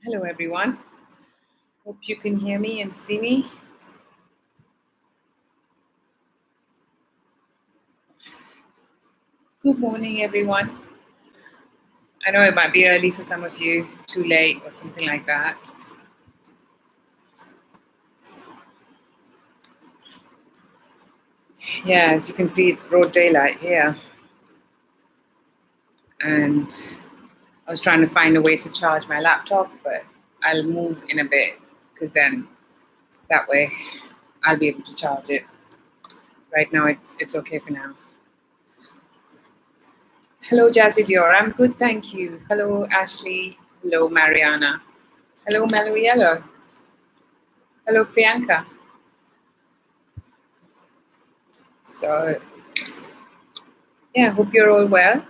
Hello, everyone. Hope you can hear me and see me. Good morning, everyone. I know it might be early for some of you, too late or something like that. Yeah, as you can see, it's broad daylight here. And I was trying to find a way to charge my laptop, but I'll move in a bit because then that way I'll be able to charge it. Right now, it's okay for now. Hello, Jazzy Dior. I'm good, thank you. Hello, Ashley. Hello, Mariana. Hello, Mellow Yellow. Hello, Priyanka. So, yeah, hope you're all well.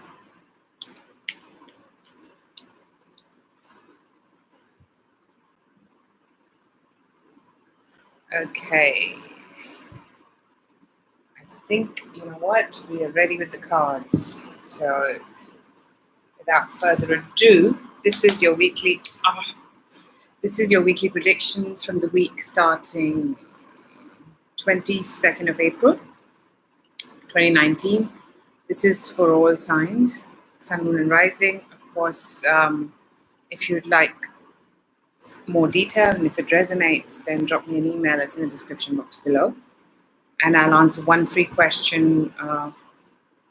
Okay. I think, you know what? We are ready with the cards. So, without further ado, this is your weekly predictions from the week starting 22nd of April, 2019. This is for all signs, sun, moon, and rising. Of course, if you'd like more detail and if it resonates, then drop me an email. It's in the description box below. And I'll answer one free question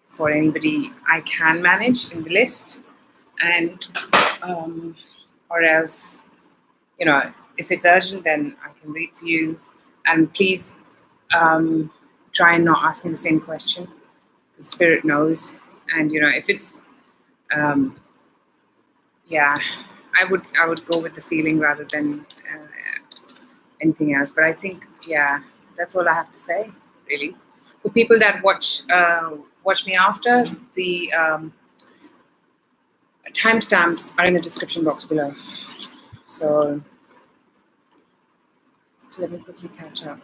for anybody I can manage in the list. And, or else, if it's urgent, then I can read for you. And please try and not ask me the same question because Spirit knows. And, if it's, I would go with the feeling rather than anything else. But I think, that's all I have to say, really. For people that watch me after, the timestamps are in the description box below. So let me quickly catch up.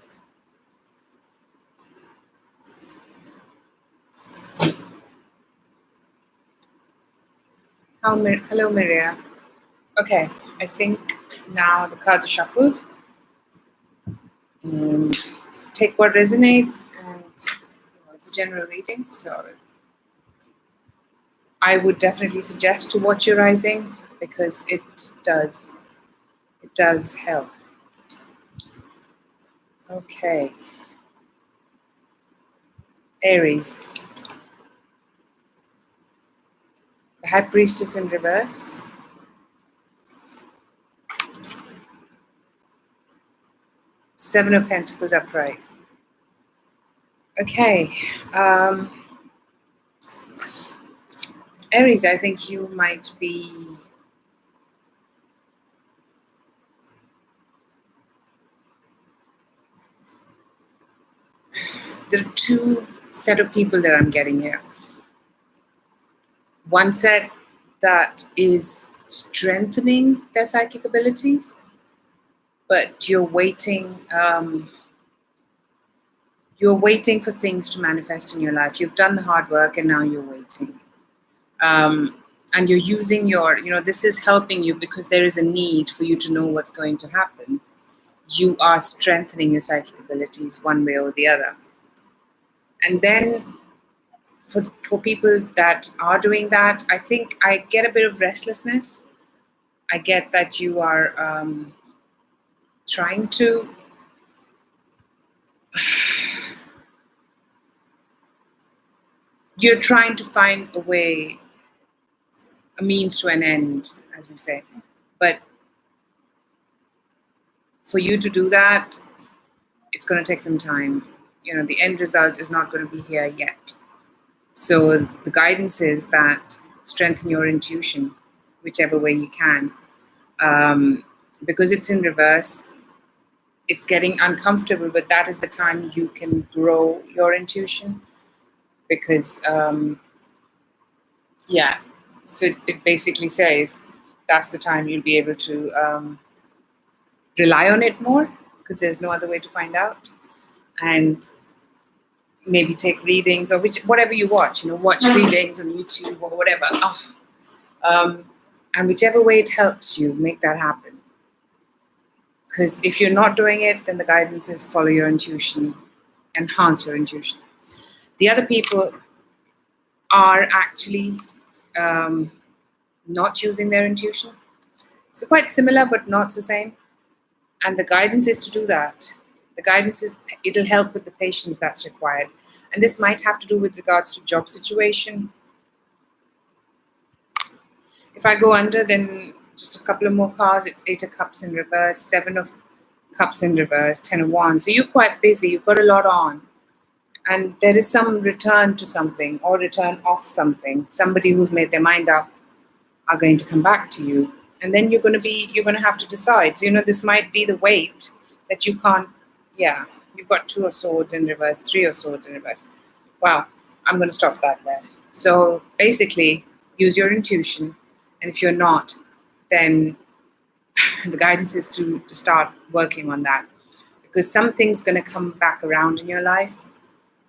Hello, Maria. Okay, I think now the cards are shuffled. And take what resonates, and it's a general reading, so I would definitely suggest to watch your rising because it does help. Okay, Aries, the High Priestess in reverse, Seven of Pentacles upright. Okay, Aries, I think you might be there are two set of people that I'm getting here. One set that is strengthening their psychic abilities, but you're waiting for things to manifest in your life. You've done the hard work and now you're waiting. And you're using this is helping you because there is a need for you to know what's going to happen. You are strengthening your psychic abilities one way or the other. And then for people that are doing that, I think I get a bit of restlessness. I get that you are trying to you're trying to find a way, a means to an end, as we say. But for you to do that, it's going to take some time. The end result is not going to be here yet. So the guidance is that strengthen your intuition, whichever way you can. Because it's in reverse, it's getting uncomfortable, but that is the time you can grow your intuition. Because, so it basically says that's the time you'll be able to rely on it more because there's no other way to find out. And maybe take readings or whatever you watch, watch readings on YouTube or whatever. And whichever way it helps you, make that happen. Because if you're not doing it, then the guidance is follow your intuition, enhance your intuition. The other people are actually not using their intuition. So quite similar, but not the same. And the guidance is to do that. The guidance is, it'll help with the patience that's required. And this might have to do with regards to job situation. If I go under, then just a couple of more cards. It's 8 of Cups in reverse, 7 of Cups in reverse, 10 of Wands. So you're quite busy. You've got a lot on. And there is some return to something or return of something. Somebody who's made their mind up are going to come back to you. And then you're going to have to decide. So, this might be the weight that you can't, you've got 2 of Swords in reverse, 3 of Swords in reverse. Wow, I'm going to stop that there. So basically, use your intuition. And if you're not, then the guidance is to start working on that. Because something's going to come back around in your life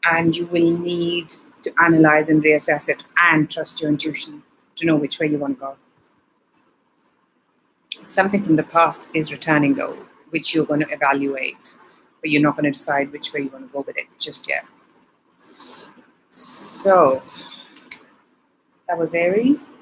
and you will need to analyze and reassess it and trust your intuition to know which way you want to go. Something from the past is returning though, which you're going to evaluate, but you're not going to decide which way you want to go with it just yet. So that was Aries.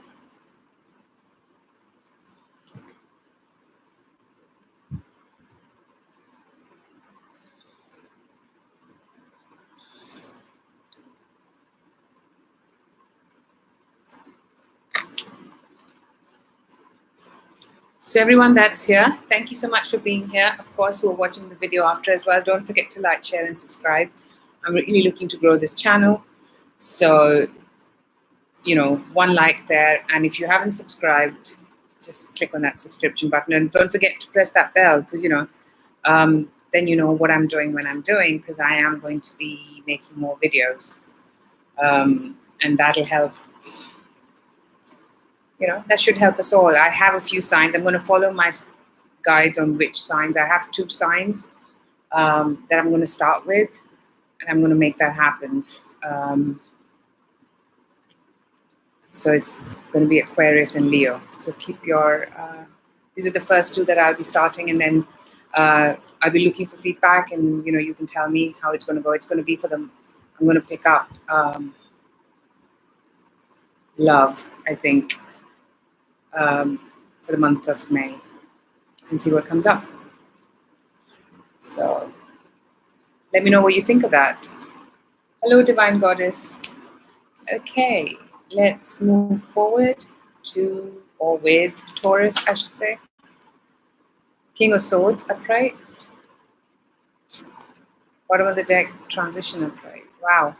So everyone that's here, thank you so much for being here. Of course, who are watching the video after as well, don't forget to like, share, and subscribe. I'm really looking to grow this channel. So, 1 like there. And if you haven't subscribed, just click on that subscription button. And don't forget to press that bell because, then you know what I'm doing when I'm doing, because I am going to be making more videos. And that'll help. That should help us all. I have a few signs. I'm going to follow my guides on which signs. I have 2 signs that I'm going to start with, and I'm going to make that happen. So it's going to be Aquarius and Leo. So keep your, these are the first 2 that I'll be starting, and then I'll be looking for feedback, and you can tell me how it's going to go. It's going to be for them. I'm going to pick up love, I think. For the month of May and see what comes up. So let me know what you think of that. Hello, Divine Goddess. Okay, let's move forward to, or with, Taurus, I should say. King of Swords upright. Bottom of the deck, transition upright. Wow.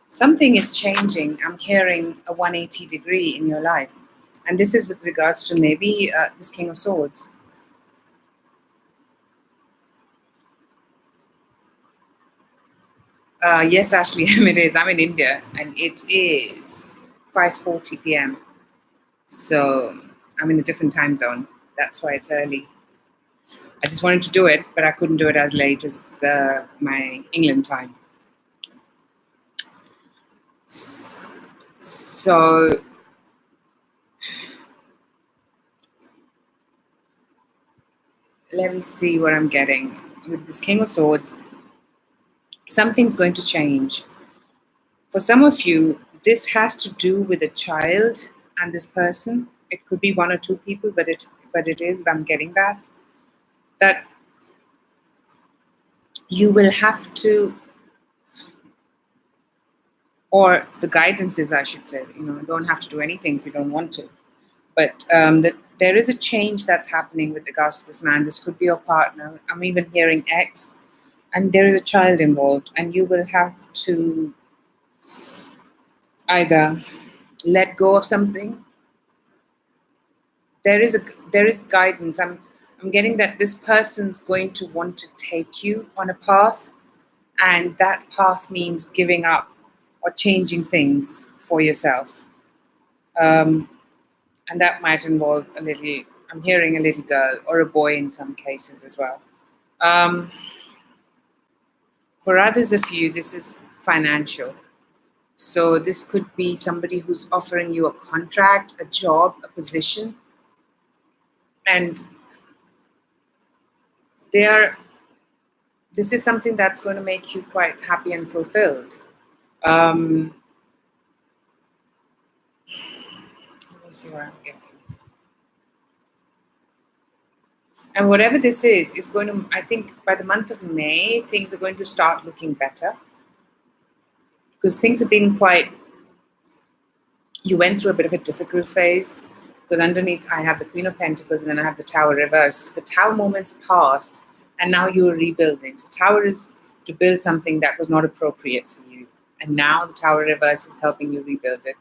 Something is changing. I'm hearing a 180 degree in your life. And this is with regards to maybe this King of Swords. Yes, Ashley, it is. I'm in India, and it is 5:40 p.m. So I'm in a different time zone. That's why it's early. I just wanted to do it, but I couldn't do it as late as my England time. So let me see what I'm getting. With this King of Swords, something's going to change. For some of you, this has to do with a child and this person. It could be 1 or 2 people, but it is, I'm getting that you will have to, or the guidance is, I should say, you don't have to do anything if you don't want to. But that there is a change that's happening with regards to this man. This could be your partner. I'm even hearing ex, and there is a child involved, and you will have to either let go of something. There is guidance. I'm getting that this person's going to want to take you on a path, and that path means giving up or changing things for yourself. And that might involve I'm hearing a little girl or a boy in some cases as well. For others of you, this is financial. So this could be somebody who's offering you a contract, a job, a position, And this is something that's going to make you quite happy and fulfilled. Let me see what I'm getting. And whatever this is going to, I think by the month of May, things are going to start looking better. Because things have been you went through a bit of a difficult phase. Because underneath I have the Queen of Pentacles and then I have the Tower reversed. The Tower moment's passed and now you're rebuilding. So Tower is to build something that was not appropriate for you. And now the Tower reverse is helping you rebuild it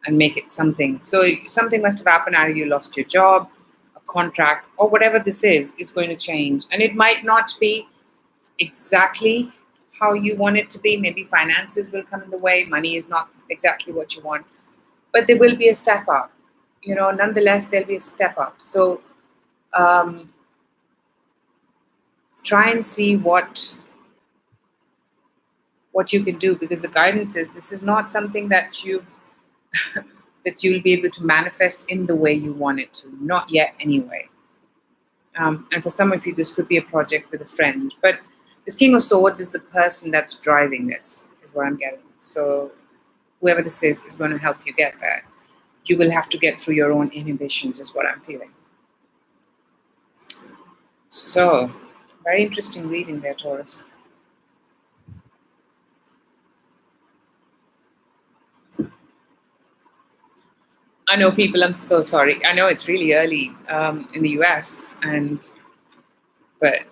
and make it something. So something must have happened. Either you lost your job, a contract, or whatever this is going to change. And it might not be exactly how you want it to be. Maybe finances will come in the way. Money is not exactly what you want. But there will be a step up. Nonetheless, there'll be a step up. So try and see what you can do, because the guidance is this is not something that that you'll be able to manifest in the way you want it to. Not yet, anyway. And for some of you, this could be a project with a friend. But this King of Swords is the person that's driving this, is what I'm getting. So whoever this is going to help you get there. You will have to get through your own inhibitions, is what I'm feeling. So, very interesting reading there, Taurus. I know people, I'm so sorry. I know it's really early in the US, but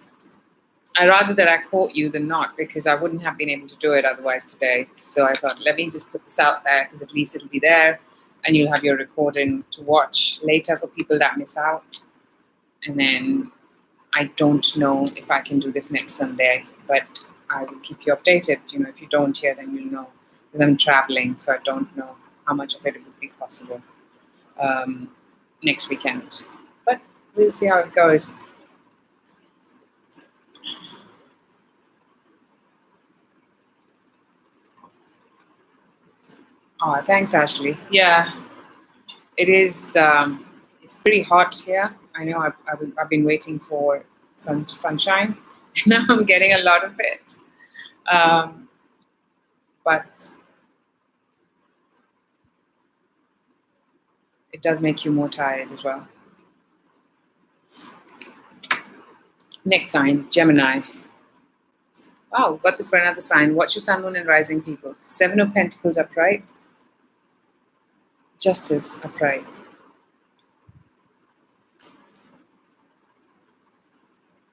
I'd rather that I caught you than not, because I wouldn't have been able to do it otherwise today. So I thought, let me just put this out there, because at least it'll be there and you'll have your recording to watch later for people that miss out. And then I don't know if I can do this next Sunday, but I will keep you updated. If you don't hear, then you'll know, because I'm traveling, so I don't know how much of it would be possible next weekend. But we'll see how it goes. Oh, thanks, Ashley. Yeah, it is. It's pretty hot here. I know I've been waiting for some sunshine. Now I'm getting a lot of it. But it does make you more tired as well. Next sign, Gemini. Wow, we've got this for another sign. Watch your sun, moon, and rising, people. Seven of Pentacles upright. Justice upright.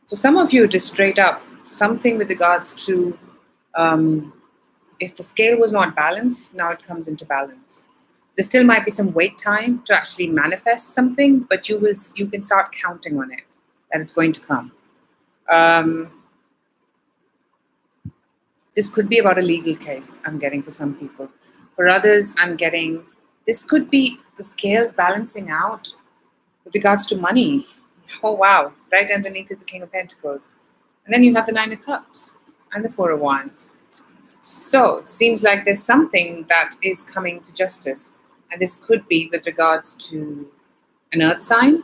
So some of you, just straight up, something with regards to if the scale was not balanced, now it comes into balance. There still might be some wait time to actually manifest something, but you can start counting on it, that it's going to come. This could be about a legal case, I'm getting, for some people. For others, I'm getting, this could be the scales balancing out with regards to money. Oh, wow. Right underneath is the King of Pentacles. And then you have the Nine of Cups and the Four of Wands. So, it seems like there's something that is coming to justice. And this could be with regards to an earth sign.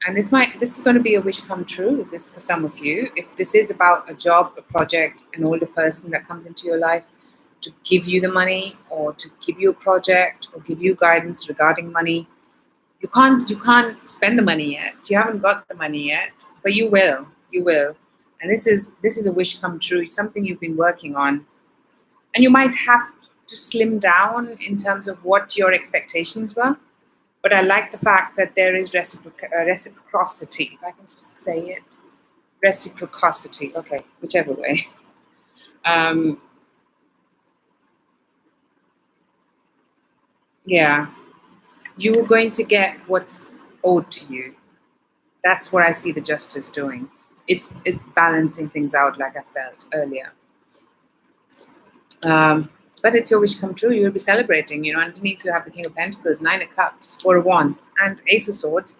And this is going to be a wish come true, this for some of you. If this is about a job, a project, an older person that comes into your life to give you the money, or to give you a project, or give you guidance regarding money, you can't spend the money yet. You haven't got the money yet, but you will. You will. And this is a wish come true, something you've been working on. And you might have to slim down in terms of what your expectations were. But I like the fact that there is reciprocity, if I can say it. Reciprocity. Okay, whichever way. Yeah. You're going to get what's owed to you. That's what I see the justice doing. It's balancing things out, like I felt earlier. But it's your wish come true. You'll be celebrating. Underneath you have the King of Pentacles, Nine of Cups, Four of Wands, and Ace of Swords,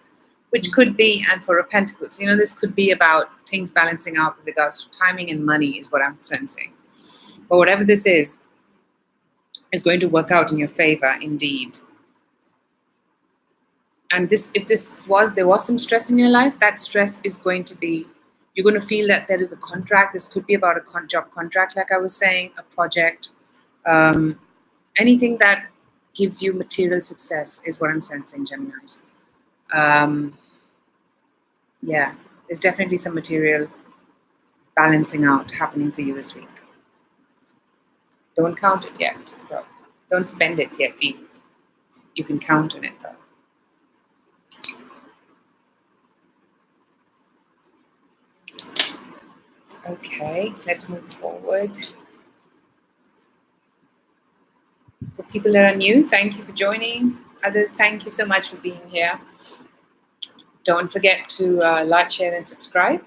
which could be, and Four of Pentacles. This could be about things balancing out with regards to timing and money, is what I'm sensing. But whatever this is going to work out in your favor, indeed. And if there was some stress in your life, that stress is going to be, you're going to feel that there is a contract. This could be about a job contract, like I was saying, a project, anything that gives you material success is what I'm sensing, Geminis. Yeah, there's definitely some material balancing out happening for you this week. Don't count it yet, though. Don't spend it yet, deep. You can count on it, though. Okay, let's move forward. For people that are new, thank you for joining. Others, thank you so much for being here. Don't forget to like, share, and subscribe.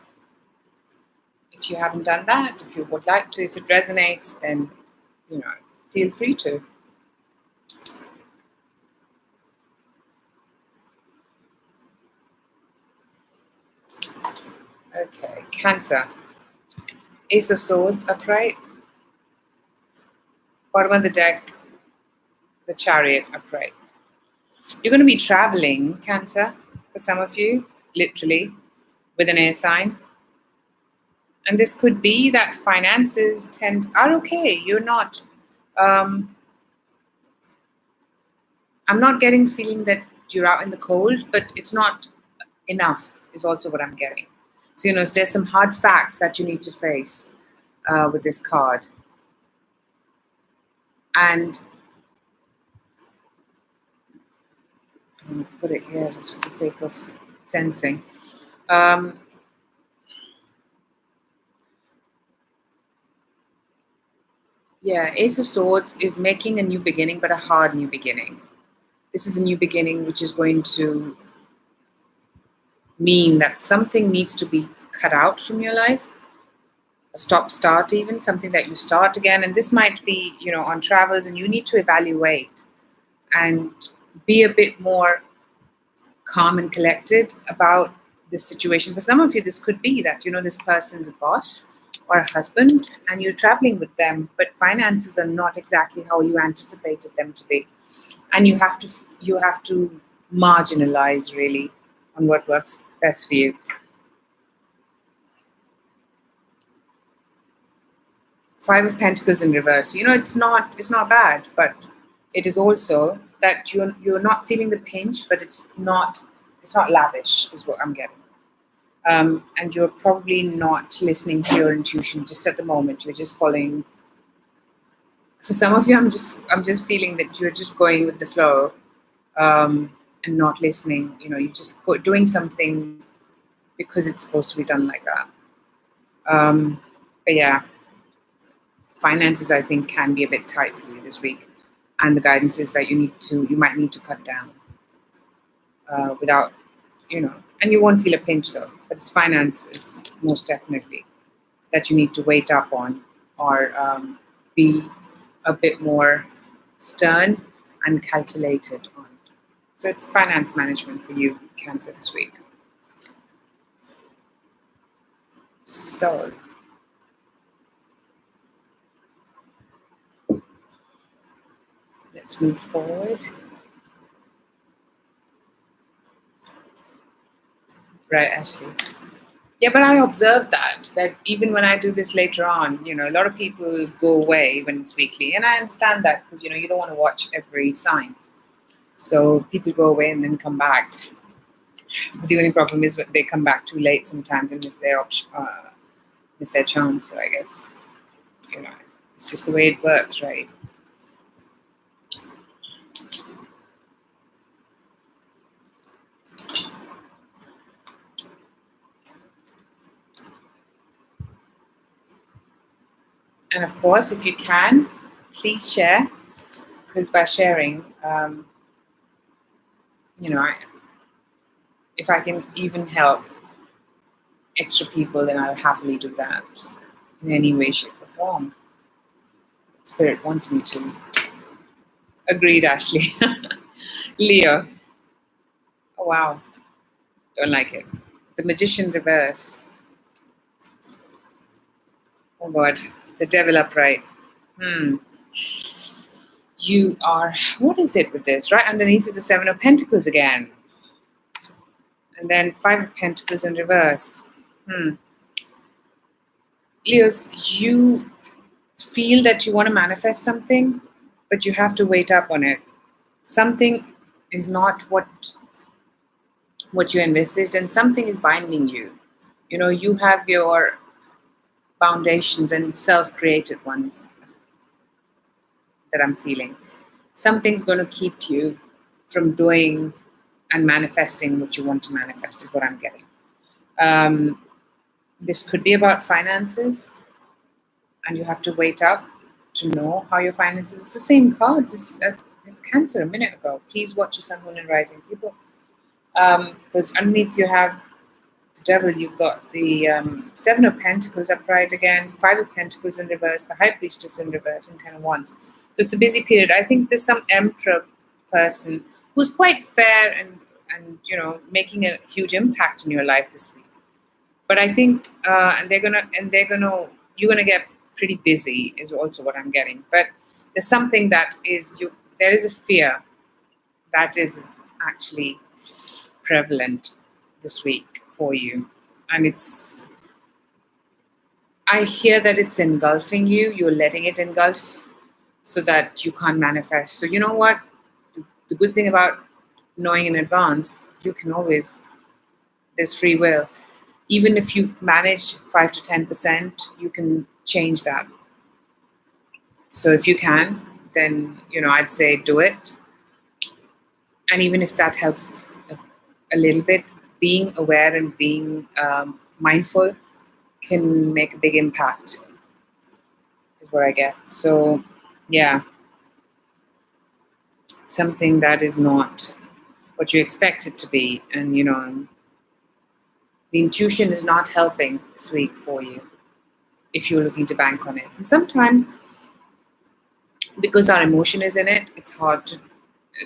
If you haven't done that, if you would like to, if it resonates, then, feel free to. Okay, Cancer. Ace of Swords upright. Bottom of the deck, the Chariot upright. You're going to be traveling, Cancer, for some of you, literally, with an air sign. And this could be that finances are okay. You're not, I'm not getting the feeling that you're out in the cold, but it's not enough is also what I'm getting. So, there's some hard facts that you need to face with this card. And I'm going to put it here just for the sake of sensing. Yeah, Ace of Swords is making a new beginning, but a hard new beginning. This is a new beginning which is going to mean that something needs to be cut out from your life, a stop-start even, something that you start again. And this might be, on travels, and you need to evaluate and be a bit more calm and collected about this situation. For some of you, this could be that, this person's a boss or a husband and you're traveling with them, but finances are not exactly how you anticipated them to be. And you have to marginalize really on what works best for you. Five of Pentacles in reverse. It's not bad, but it is also that you're not feeling the pinch, but it's not lavish, is what I'm getting. And you're probably not listening to your intuition just at the moment. You're just following. For some of you, I'm just feeling that you're just going with the flow, and not listening. You're just doing something because it's supposed to be done like that. But yeah, finances I think can be a bit tight for you this week, and the guidance is that you might need to cut down without, and you won't feel a pinch though. But it's finances most definitely that you need to wait up on, or be a bit more stern and calculated on. So it's finance management for you, Cancer, this week. So let's move forward. Right, Ashley. Yeah, but I observed that even when I do this later on, a lot of people go away when it's weekly. And I understand that because, you don't want to watch every sign. So people go away and then come back. But the only problem is when they come back too late sometimes and miss their chance. So I guess, it's just the way it works, right? And of course, if you can, please share, because by sharing, if I can even help extra people, then I'll happily do that in any way, shape, or form. Spirit wants me to. Agreed, Ashley. Leo. Oh, wow. Don't like it. The Magician reverse. Oh, God. The Devil upright. You are, what is it with this? Right underneath is the Seven of Pentacles again. And then Five of Pentacles in reverse. Leos, you feel that you want to manifest something, but you have to wait up on it. Something is not what you envisaged, and something is binding you. You know, you have your foundations and self-created ones that I'm feeling. Something's going to keep you from doing and manifesting what you want to manifest, is what I'm getting. This could be about finances, and you have to wait up to know how your finances. It's the same cards as Cancer a minute ago. Please watch your Sun, Moon, and Rising, people, because underneath you have the Devil. You've got the Seven of Pentacles upright again, Five of Pentacles in reverse, the High Priestess in reverse, and Ten of Wands. So it's a busy period. I think there's some Emperor person who's quite fair and making a huge impact in your life this week. But I think you're gonna get pretty busy is also what I'm getting. But there's something that there is a fear that is actually prevalent this week for you, and I hear that it's engulfing you. You're letting it engulf so that you can't manifest. So you know what? The good thing about knowing in advance, there's free will. Even if you manage 5 to 10%, you can change that. So if you can, then I'd say do it. And even if that helps a little bit, being aware and being mindful can make a big impact, is what I get. So yeah, something that is not what you expect it to be, and the intuition is not helping this week for you if you're looking to bank on it. And sometimes, because our emotion is in it, it's hard to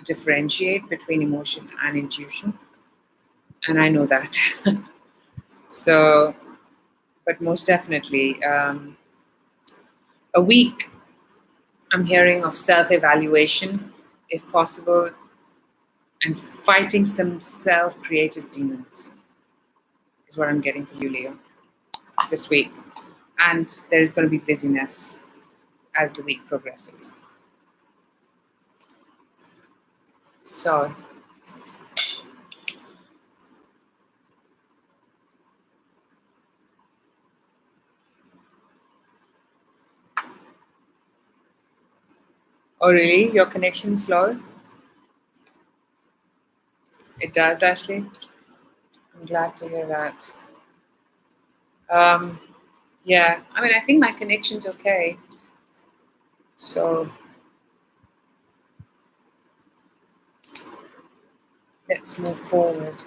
differentiate between emotion and intuition. And I know that. So, but most definitely, a week I'm hearing of self-evaluation, if possible, and fighting some self-created demons is what I'm getting for you, Leo, this week. And there's going to be busyness as the week progresses. So, oh really? Your connection's slow? It does, Ashley? I'm glad to hear that. Yeah, I mean, I think my connection's okay. So let's move forward,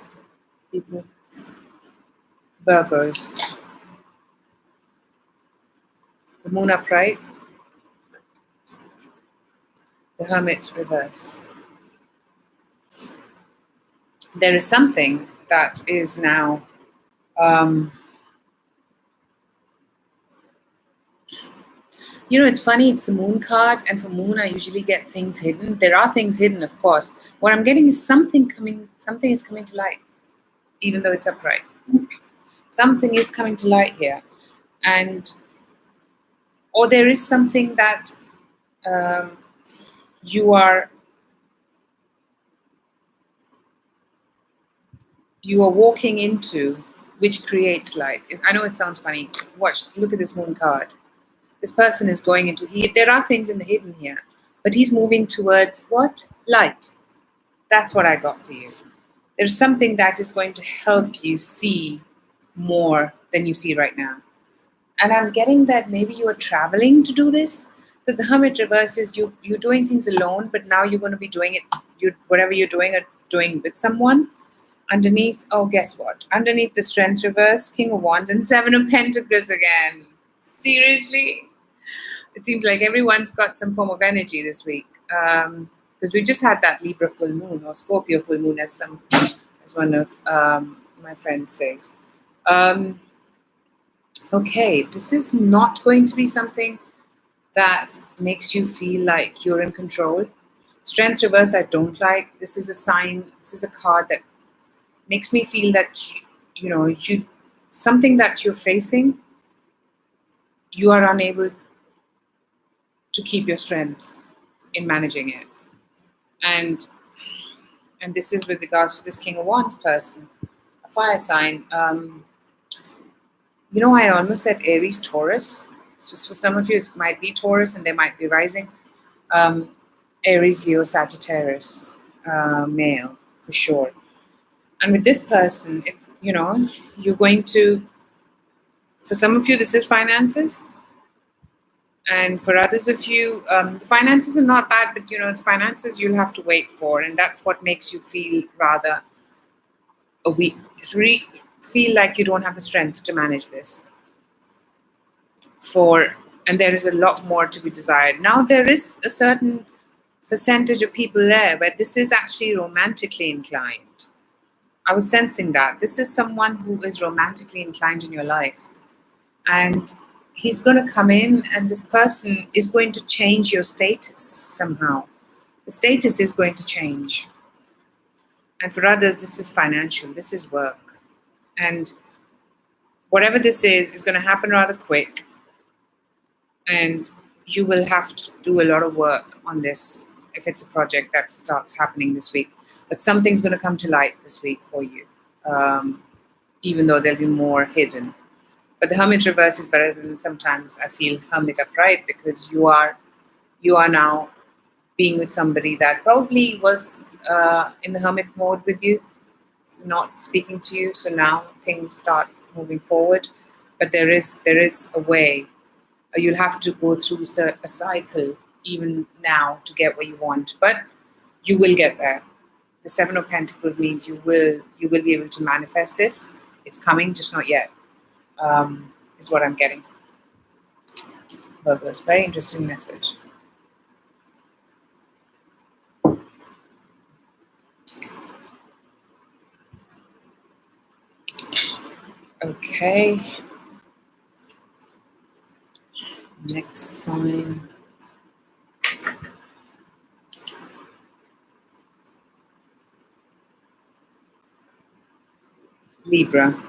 people. Virgos. The moon upright. The Hermit reverse. There is something that is now it's funny, it's the moon card, and for moon I usually get things hidden. There are things hidden, of course. What I'm getting is something is coming to light, even though it's upright. Something is coming to light here. Or there is something that you are walking into, which creates light. I know it sounds funny. Look at this moon card. This person is going into, there are things in the hidden here, but he's moving towards what? Light. That's what I got for you. There's something that is going to help you see more than you see right now. And I'm getting that maybe you are traveling to do this, because the Hermit reverse is you're doing things alone, but now you're going to be doing it, whatever you're doing with someone. Underneath, guess what? Underneath the Strength reverse, King of Wands, and Seven of Pentacles again. Seriously? It seems like everyone's got some form of energy this week. Because we just had that Libra full moon, or Scorpio full moon, as one of my friends says. Okay, this is not going to be something that makes you feel like you're in control. Strength reverse, I don't like. This is a sign, this is a card that makes me feel that you something that you're facing, you are unable to keep your strength in managing it. And this is with regards to this King of Wands person, a fire sign. I almost said Aries, Taurus. Just for some of you, it might be Taurus, and they might be rising. Aries, Leo, Sagittarius, male for sure. And with this person, it's you're going to. For some of you, this is finances. And for others of you, the finances are not bad, but the finances you'll have to wait for, and that's what makes you feel rather a weak, feel like you don't have the strength to manage this. And there is a lot more to be desired. Now there is a certain percentage of people there where this is actually romantically inclined. I was sensing that this is someone who is romantically inclined in your life, and he's going to come in, and this person is going to change your status somehow. The status is going to change. And for others, this is financial, this is work. And whatever this is going to happen rather quick. And you will have to do a lot of work on this if it's a project that starts happening this week. But something's going to come to light this week for you, even though there'll be more hidden. But the Hermit reverse is better than sometimes I feel Hermit upright, because you are now being with somebody that probably was in the Hermit mode with you, not speaking to you. So now things start moving forward. But there is a way. You'll have to go through a cycle even now to get what you want, but you will get there. The Seven of Pentacles means you will be able to manifest this. It's coming, just not yet. Is what I'm getting. Virgos, very interesting message. Okay. Next sign. Libra.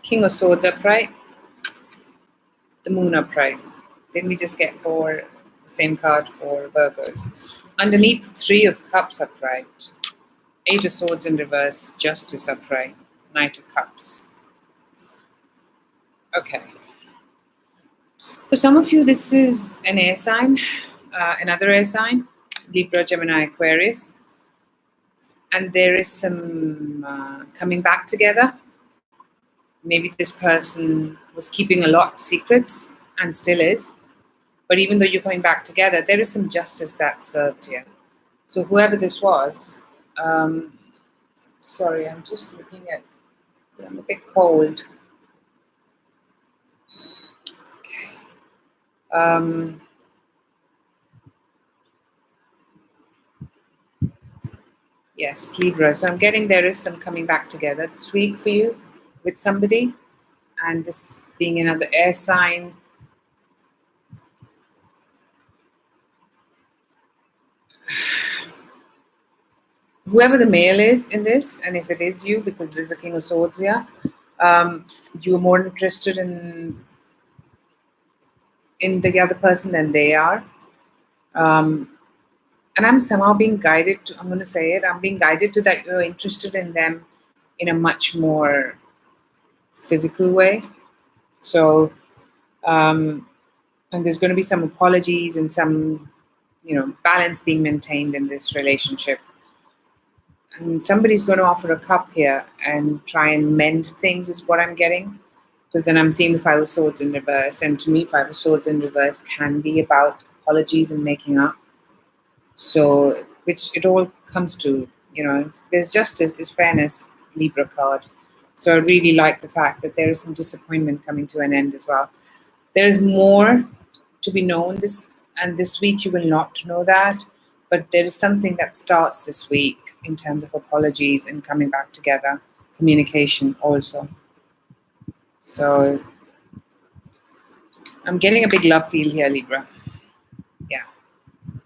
King of Swords upright. The Moon upright. Didn't we just get the same card for Virgos? Underneath, Three of Cups upright. Eight of Swords in reverse. Justice upright. Knight of Cups. Okay. For some of you, this is an air sign, another air sign, Libra, Gemini, Aquarius. And there is some coming back together. Maybe this person was keeping a lot of secrets and still is. But even though you're coming back together, there is some justice that's served here. So whoever this was, sorry, I'm just looking at, I'm a bit cold. Okay. Yes, Libra. So I'm getting there is some coming back together this week for you with somebody. And this being another air sign. Whoever the male is in this, and if it is you, because there's a King of Swords here, you're more interested in the other person than they are. And I'm somehow being guided to, I'm going to say it, I'm being guided to that you're interested in them in a much more physical way. So, and there's going to be some apologies and some, balance being maintained in this relationship. And somebody's going to offer a cup here and try and mend things is what I'm getting. Because then I'm seeing the Five of Swords in reverse. And to me, Five of Swords in reverse can be about apologies and making up. So, which it all comes to, there's justice, there's fairness, Libra card. So I really like the fact that there is some disappointment coming to an end as well. There is more to be known this week you will not know that, but there is something that starts this week in terms of apologies and coming back together, communication also. So I'm getting a big love feel here, Libra. Yeah.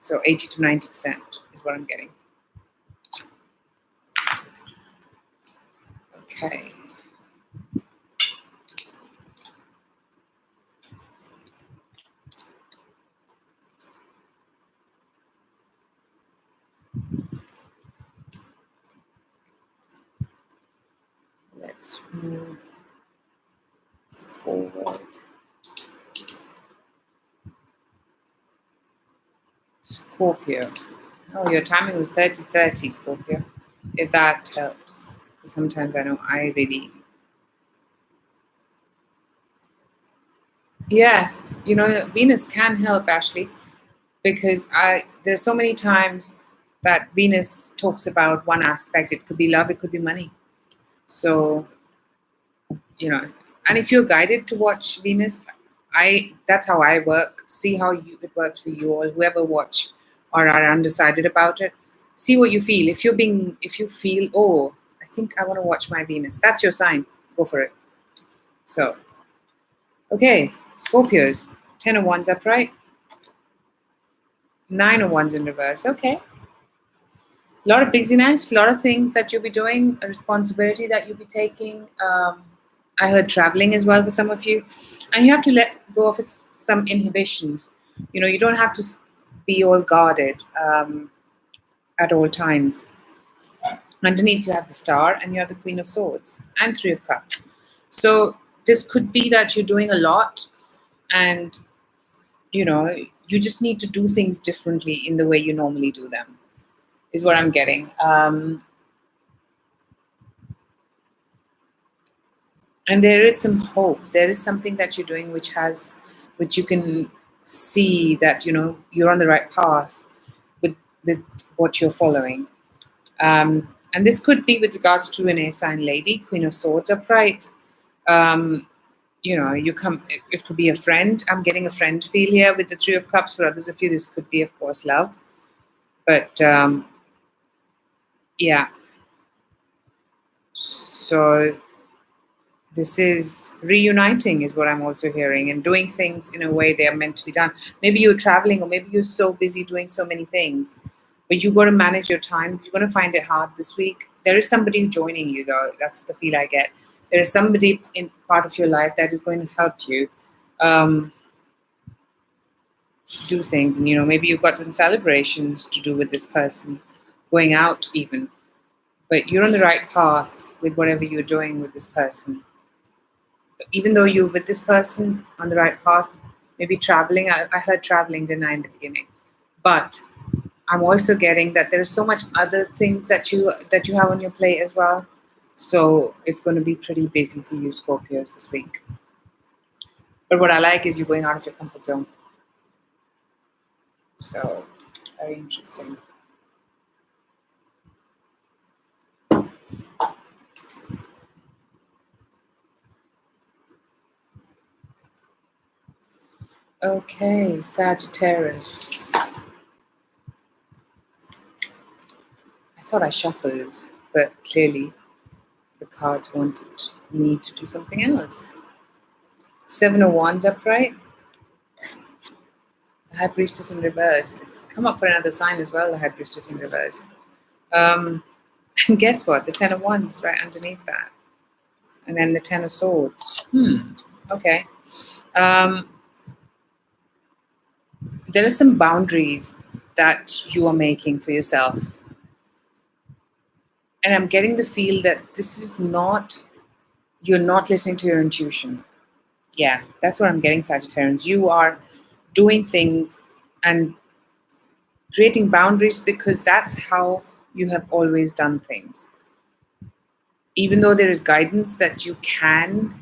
So 80 to 90% is what I'm getting. Okay. Let's move forward. Scorpio. Oh, your timing was 30-30, Scorpio. If that helps. Because sometimes I know I really... Yeah, Venus can help, Ashley, because there's so many times that Venus talks about one aspect. It could be love, it could be money. So, and if you're guided to watch Venus, that's how I work. See how it works for you, or whoever watch or are undecided about it. See what you feel. If you feel, oh, I think I want to watch my Venus, that's your sign. Go for it. So, okay, Scorpios, 10 of Wands upright, 9 of Wands in reverse. Okay. A lot of busyness, a lot of things that you'll be doing, a responsibility that you'll be taking. I heard traveling as well for some of you. And you have to let go of some inhibitions. You don't have to be all guarded at all times. Underneath you have the Star and you have the Queen of Swords and Three of Cups. So this could be that you're doing a lot and, you just need to do things differently in the way you normally do them, is what I'm getting. And there is some hope. There is something that you're doing which you can see that, you're on the right path with what you're following. And this could be with regards to an air sign lady, Queen of Swords upright. It could be a friend. I'm getting a friend feel here with the Three of Cups. For others of you, this could be, of course, love. But, yeah. So this is reuniting is what I'm also hearing, and doing things in a way they are meant to be done. Maybe you're traveling, or maybe you're so busy doing so many things, but you've got to manage your time. You're going to find it hard this week. There is somebody joining you, though. That's the feel I get. There is somebody in part of your life that is going to help you do things. And, maybe you've got some celebrations to do with this person, going out even. But you're on the right path with whatever you're doing with this person. Even though you're with this person on the right path, maybe traveling. I heard traveling, didn't I, in the beginning? But I'm also getting that there's so much other things that you have on your plate as well. So it's going to be pretty busy for you, Scorpios, this week. But what I like is you're going out of your comfort zone. So, very interesting. Okay, Sagittarius. I thought I shuffled, but clearly the cards wanted me to do something else. 7 of Wands upright. The High Priestess in reverse. It's come up for another sign as well, the High Priestess in reverse. And guess what? The 10 of Wands right underneath that. And then the 10 of Swords. Okay. There are some boundaries that you are making for yourself. And I'm getting the feel that you're not listening to your intuition. Yeah, that's what I'm getting, Sagittarians. You are doing things and creating boundaries because that's how you have always done things. Even though there is guidance that you can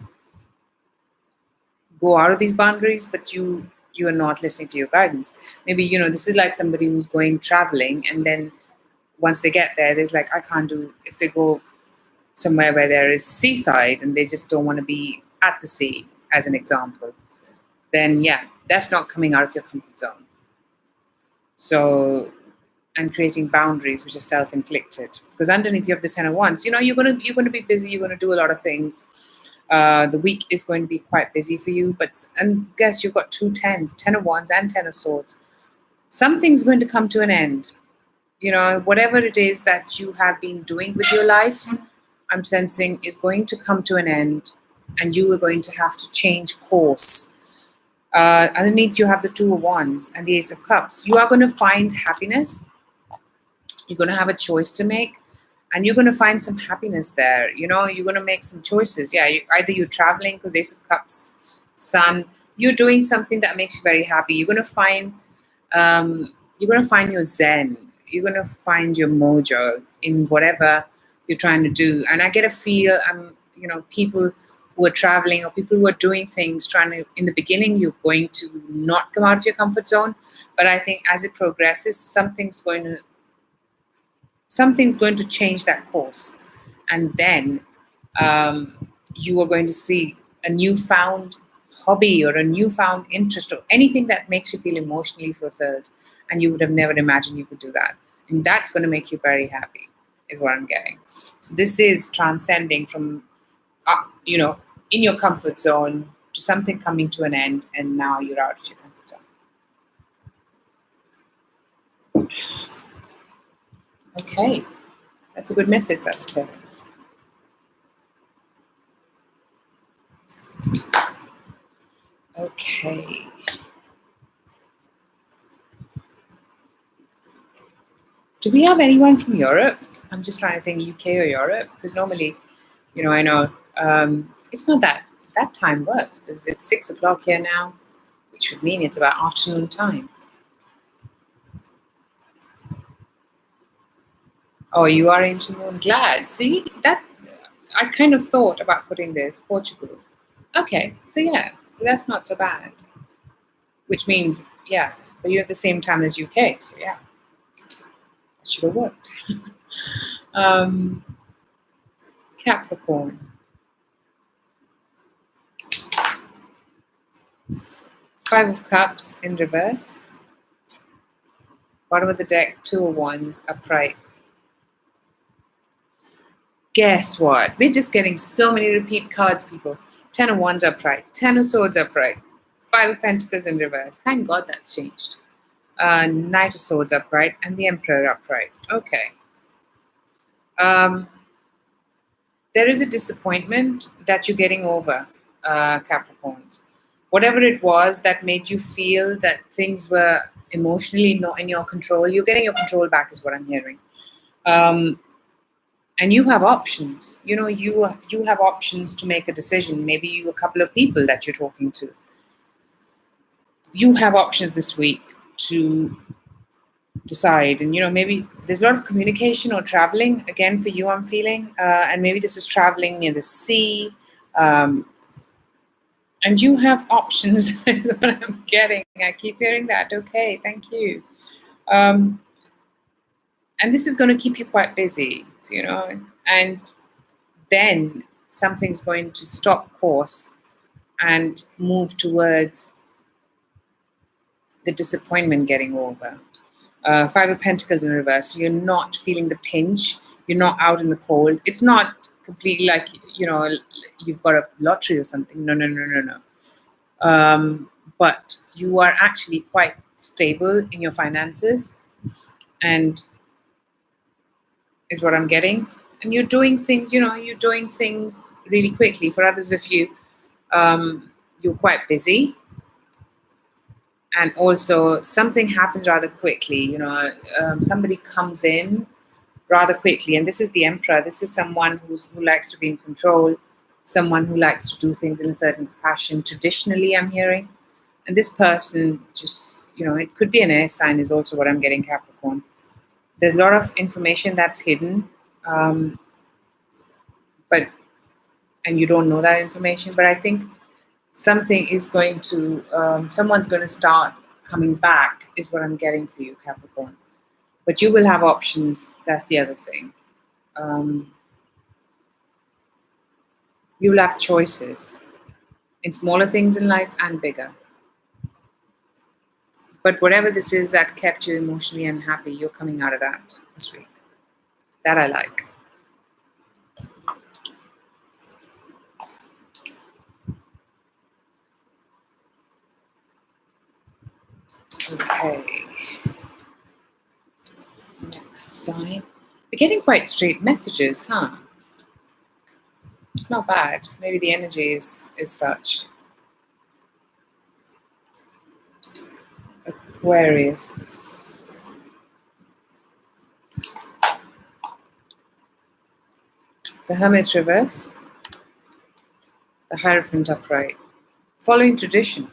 go out of these boundaries, but you are not listening to your guidance. Maybe, this is like somebody who's going traveling, and then once they get there, there's like, I can't do, if they go somewhere where there is seaside and they just don't want to be at the sea, as an example, then yeah, that's not coming out of your comfort zone. So, and creating boundaries which are self-inflicted, because underneath you have the 10 of Wands. You're going to be busy. You're going to do a lot of things. The week is going to be quite busy for you. And guess you've got 2 10s, 10 of Wands and 10 of Swords. Something's going to come to an end. Whatever it is that you have been doing with your life, I'm sensing is going to come to an end, and you are going to have to change course. Underneath, you have the Two of Wands and the Ace of Cups. You are going to find happiness. You're going to have a choice to make, and you're going to find some happiness there. You're going to make some choices. Yeah, either you're traveling, because Ace of Cups, Sun, you're doing something that makes you very happy. You're going to find your zen. You're going to find your mojo in whatever you're trying to do. And I get a feel, people who are traveling or people who are doing things, in the beginning, you're going to not come out of your comfort zone. But I think as it progresses, something's going to change that course. And then you are going to see a newfound hobby or a newfound interest or anything that makes you feel emotionally fulfilled, and you would have never imagined you could do that, and that's going to make you very happy, is what I'm getting. So this is transcending from in your comfort zone to something coming to an end, and now you're out of your comfort zone. Okay, that's a good message, Sagittarius. Okay. Do we have anyone from Europe? I'm just trying to think UK or Europe, because normally, I know it's not that time works, because it's 6 o'clock here now, which would mean it's about afternoon time. Oh, you are Ancient Moon. Glad. See, that I kind of thought about putting this Portugal. Okay, so yeah, so that's not so bad. Which means, yeah, but you're at the same time as UK, so yeah, that should have worked. Capricorn. Five of Cups in reverse. Bottom of the deck, Two of Wands upright. Guess what? We're just getting so many repeat cards, people. 10 of Wands upright, 10 of Swords upright, 5 of Pentacles in reverse. Thank God that's changed. Knight of Swords upright, and the Emperor upright. Okay. There is a disappointment that you're getting over, Capricorns. Whatever it was that made you feel that things were emotionally not in your control, you're getting your control back, is what I'm hearing. And you have options. You have options to make a decision. Maybe a couple of people that you're talking to. You have options this week to decide, and maybe there's a lot of communication or traveling again for you, I'm feeling, and maybe this is traveling near the sea, and you have options. Is what I'm getting. I keep hearing that. Okay, thank you. And this is going to keep you quite busy, and then something's going to stop course and move towards the disappointment getting over. Five of Pentacles in reverse. You're not feeling the pinch. You're not out in the cold. It's not completely like, you've got a lottery or something. No. But you are actually quite stable in your finances, and is what I'm getting. And you're doing things, really quickly. For others of you, you're quite busy. And also something happens rather quickly, somebody comes in rather quickly. And this is the Emperor. This is someone who likes to be in control, someone who likes to do things in a certain fashion, traditionally, I'm hearing. And this person just, it could be an air sign, is also what I'm getting, Capricorn. There's a lot of information that's hidden, and you don't know that information. But I think something is going to, someone's going to start coming back, is what I'm getting for you, Capricorn. But you will have options. That's the other thing. You will have choices in smaller things in life and bigger. But whatever this is that kept you emotionally unhappy, you're coming out of that this week. That I like. Okay. sign. We're getting quite straight messages, huh? It's not bad. Maybe the energy is such. Aquarius. The Hermit reverse. The Hierophant upright. Following tradition.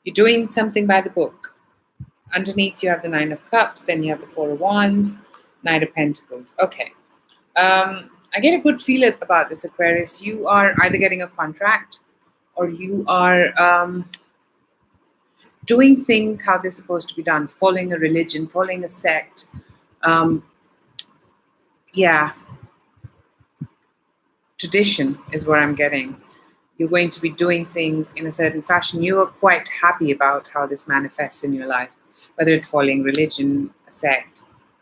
You're doing something by the book. Underneath you have the Nine of Cups, then you have the Four of Wands, Knight of Pentacles. Okay. I get a good feel about this, Aquarius. You are either getting a contract or you are doing things how they're supposed to be done, following a religion, following a sect. Yeah. Tradition is what I'm getting. You're going to be doing things in a certain fashion. You are quite happy about how this manifests in your life, whether it's following religion, a sect,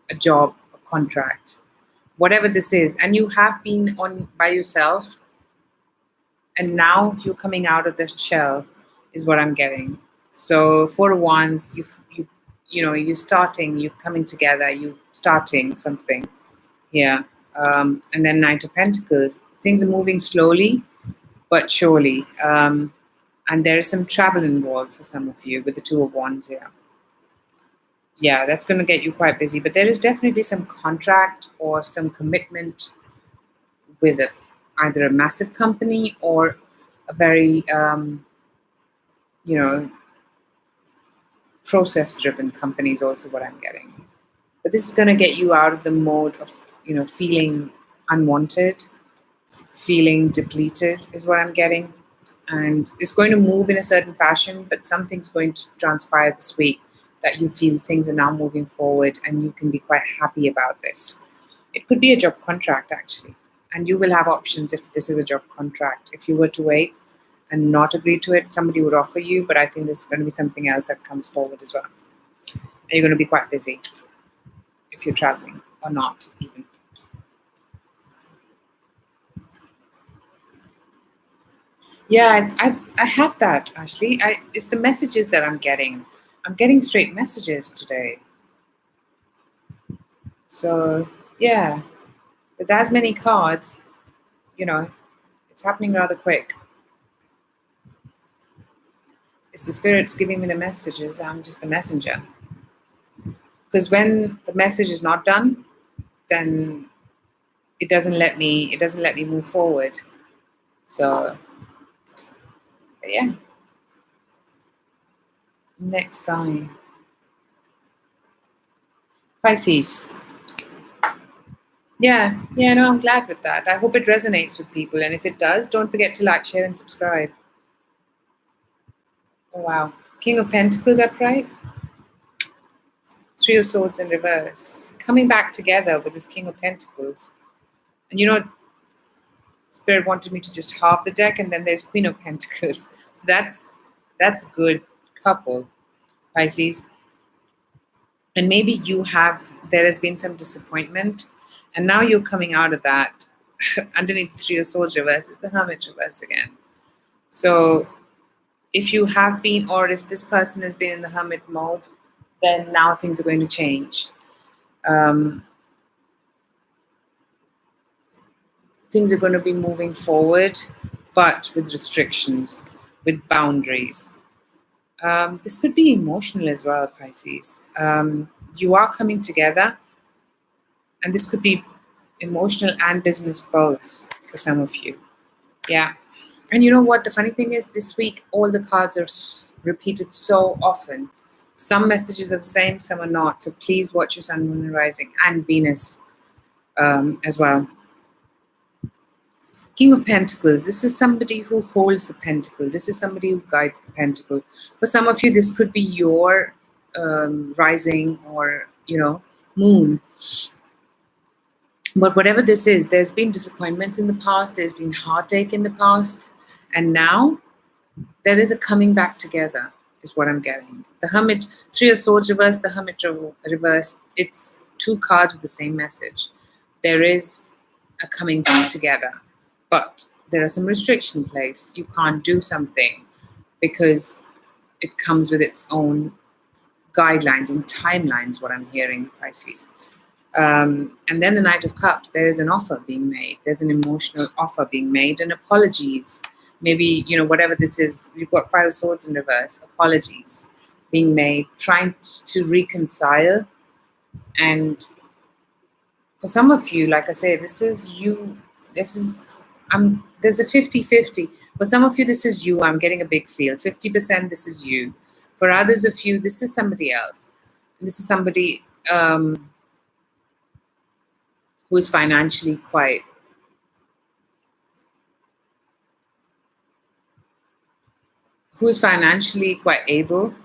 a job, a contract, whatever this is. And you have been on by yourself, and now you're coming out of this shell, is what I'm getting. So Four of Wands, you're starting, you're coming together, you're starting something. Yeah. And then Knight of Pentacles. Things are moving slowly but surely. And there is some travel involved for some of you with the Two of Wands here. Yeah, that's going to get you quite busy. But there is definitely some contract or some commitment with either a massive company or a very, process-driven company is also what I'm getting. But this is going to get you out of the mode of, feeling unwanted, feeling depleted is what I'm getting. And it's going to move in a certain fashion, but something's going to transpire this week that you feel things are now moving forward and you can be quite happy about this. It could be a job contract, actually. And you will have options if this is a job contract. If you were to wait and not agree to it, somebody would offer you, but I think there's going to be something else that comes forward as well. And you're going to be quite busy if you're traveling or not even. Yeah, I had that, Ashley. It's the messages that I'm getting. I'm getting straight messages today. So, yeah, with as many cards, it's happening rather quick. It's the spirits giving me the messages. I'm just the messenger. Because when the message is not done, then it doesn't let me move forward. So, yeah. Next sign. Pisces. Yeah, no, I'm glad with that. I hope it resonates with people. And if it does, don't forget to like, share, and subscribe. Oh, wow. King of Pentacles upright. Three of Swords in reverse. Coming back together with this King of Pentacles. And Spirit wanted me to just halve the deck, and then there's Queen of Pentacles. So that's a good couple, Pisces. And maybe there has been some disappointment, and now you're coming out of that. Underneath the Three of Swords reverse is the Hermit reverse again. So if you have been, or if this person has been in the Hermit mode, then now things are going to change. Things are going to be moving forward, but with restrictions, with boundaries. This could be emotional as well, Pisces. You are coming together, and this could be emotional and business both for some of you. Yeah. And you know what? The funny thing is, this week, all the cards are repeated so often. Some messages are the same, some are not. So please watch your Sun, Moon, and Rising, and Venus as well. King of Pentacles. This is somebody who holds the pentacle. This is somebody who guides the pentacle. For some of you, this could be your rising or, moon. But whatever this is, there's been disappointments in the past. There's been heartache in the past. And now there is a coming back together is what I'm getting. The Hermit, Three of Swords reverse, the Hermit reverse. It's two cards with the same message. There is a coming back together. But there are some restrictions in place. You can't do something because it comes with its own guidelines and timelines, what I'm hearing, Pisces. And then the Knight of Cups, there is an offer being made. There's an emotional offer being made, and apologies. Maybe, whatever this is, you've got Five of Swords in reverse. Apologies being made, trying to reconcile. And for some of you, like I say, this is you. There's a 50-50. For some of you, this is you. I'm getting a big feel. 50%, this is you. For others of you, this is somebody else. This is somebody who is financially quite able.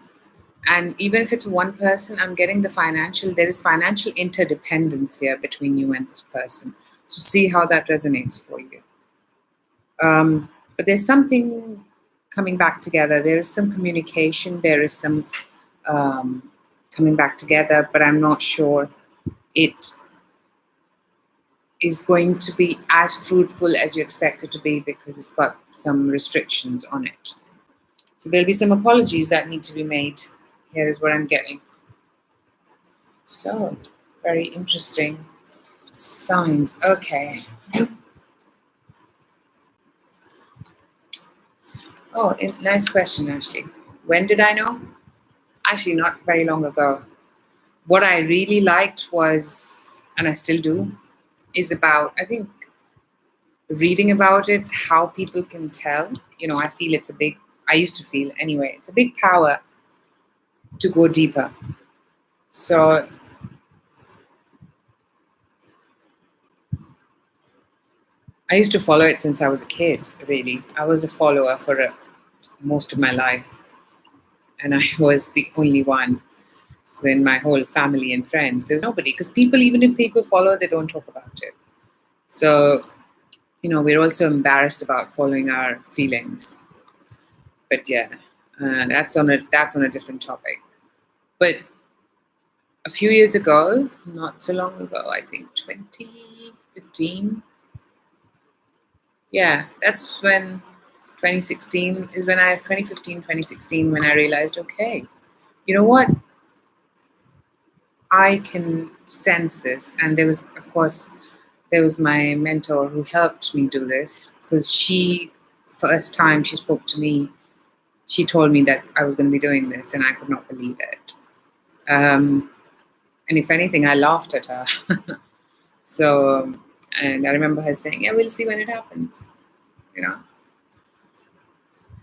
And even if it's one person, I'm getting there is financial interdependence here between you and this person. So see how that resonates for you. But there's something coming back together. There is some communication. There is some coming back together, but I'm not sure it is going to be as fruitful as you expect it to be, because it's got some restrictions on it. So there'll be some apologies that need to be made. Here is what I'm getting. So, very interesting signs. Okay. Oh, nice question, Ashley. When did I know? Actually, not very long ago. What I really liked was, and I still do, is about, I think, reading about it, how people can tell. I feel I used to feel anyway, it's a big power to go deeper. So I used to follow it since I was a kid, really. I was a follower for most of my life, and I was the only one. So in my whole family and friends, there was nobody, because even if people follow, they don't talk about it. So, we're also embarrassed about following our feelings. But yeah, that's on a different topic. But a few years ago, not so long ago, I think 2015. Yeah, that's when 2016 is when 2015, 2016, when I realized, okay, you know what? I can sense this. And there was my mentor who helped me do this, because first time she spoke to me, she told me that I was going to be doing this, and I could not believe it. And if anything, I laughed at her. So, and I remember her saying, yeah, we'll see when it happens,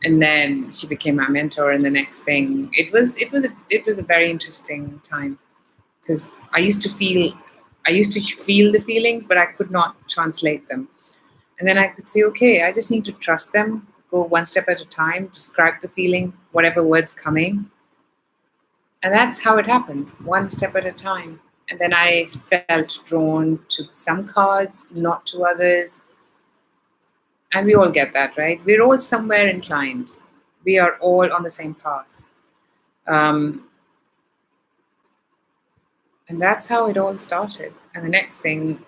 And then she became my mentor, and the next thing, it was a very interesting time, because I used to feel the feelings, but I could not translate them. And then I could say, okay, I just need to trust them, go one step at a time, describe the feeling, whatever word's coming. And that's how it happened, one step at a time. And then I felt drawn to some cards, not to others. And we all get that, right? We're all somewhere inclined. We are all on the same path. And that's how it all started. And the next thing,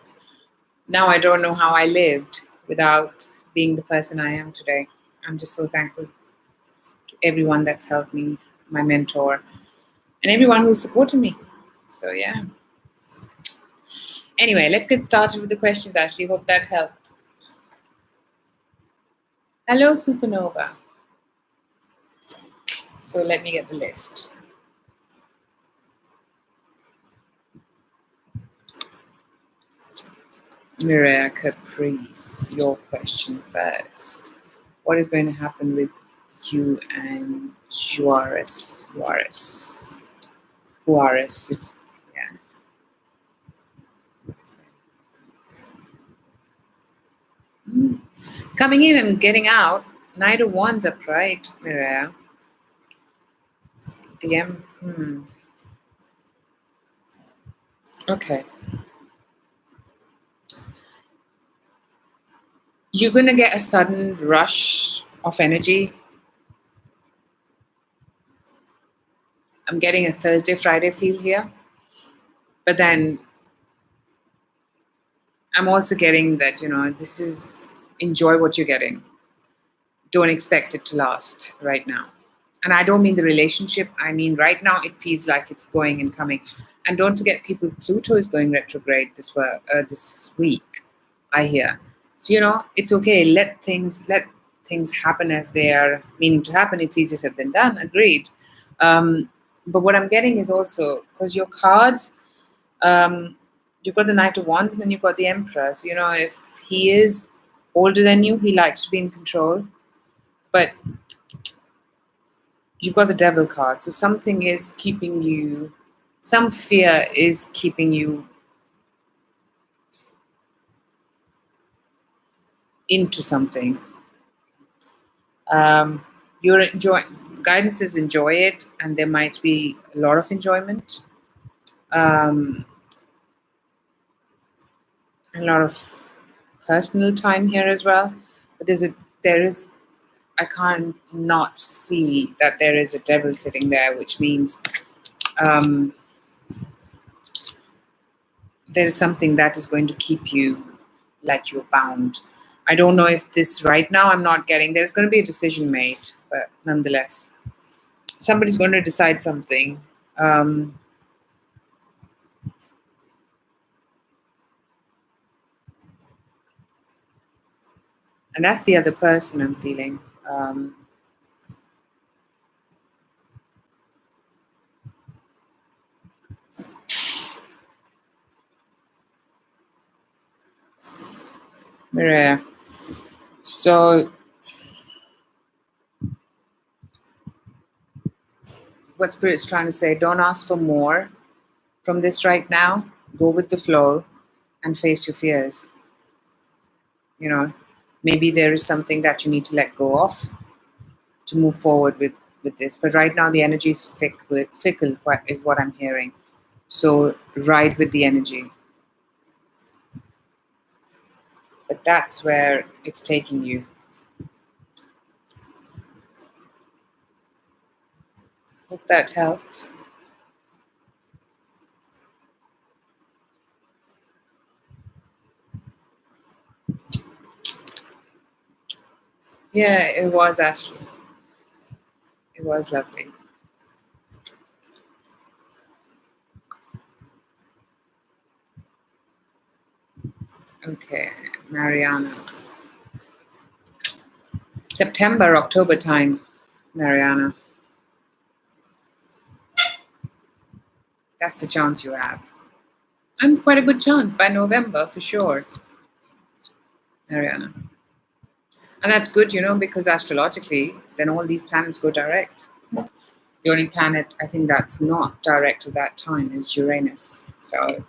now I don't know how I lived without being the person I am today. I'm just so thankful to everyone that's helped me, my mentor, and everyone who supported me. So yeah. Anyway, let's get started with the questions, Ashley. Hope that helped. Hello, Supernova. So let me get the list. Mireya Caprice, your question first. What is going to happen with you and Juarez, which, yeah. Coming in and getting out, Knight of Wands upright, Mireya. Okay. You're going to get a sudden rush of energy. I'm getting a Thursday, Friday feel here. But then I'm also getting that, this is, enjoy what you're getting. Don't expect it to last right now. And I don't mean the relationship. I mean, right now it feels like it's going and coming. And don't forget, people, Pluto is going retrograde this week, I hear. So, it's okay. Let things happen as they are meaning to happen. It's easier said than done. Agreed. But what I'm getting is also, because your cards, you've got the Knight of Wands and then you've got the Emperor. So, if he is older than you, he likes to be in control. But you've got the Devil card. So something is keeping you, some fear is keeping you into something. You're enjoying, guidance is enjoy it, and there might be a lot of enjoyment. A lot of personal time here as well. But I can't not see that there is a devil sitting there, which means there is something that is going to keep you like you're bound. I don't know if this right now, I'm not getting, there's going to be a decision made, but nonetheless, somebody's going to decide something. And that's the other person I'm feeling. Maria. So what Spirit's trying to say, don't ask for more from this right now. Go with the flow and face your fears. Maybe there is something that you need to let go of to move forward with this. But right now the energy is fickle is what I'm hearing. So ride with the energy. But that's where it's taking you. Hope that helped. Yeah, it was Ashley. It was lovely. Okay, Mariana. September, October time, Mariana. That's the chance you have. And quite a good chance by November for sure, Mariana. And that's good, because astrologically, then all these planets go direct. The only planet I think that's not direct at that time is Uranus. So,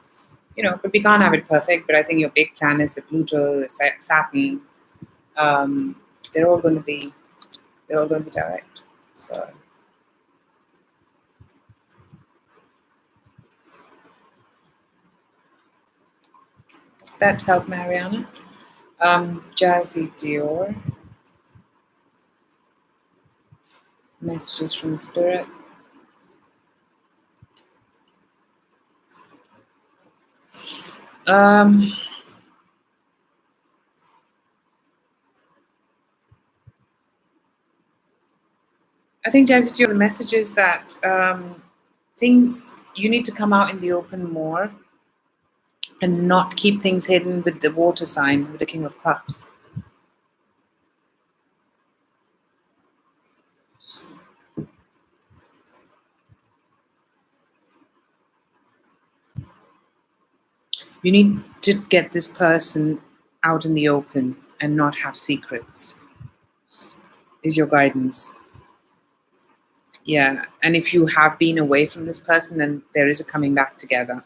but we can't have it perfect. But I think your big planets, the Pluto, the Saturn, they're all going to be direct. So that helped, Mariana. Jazzy Dior. Messages from Spirit. I think, Jazzy Dior, the message is that things, you need to come out in the open more and not keep things hidden with the water sign, with the King of Cups. You need to get this person out in the open and not have secrets, is your guidance. Yeah, and if you have been away from this person, then there is a coming back together.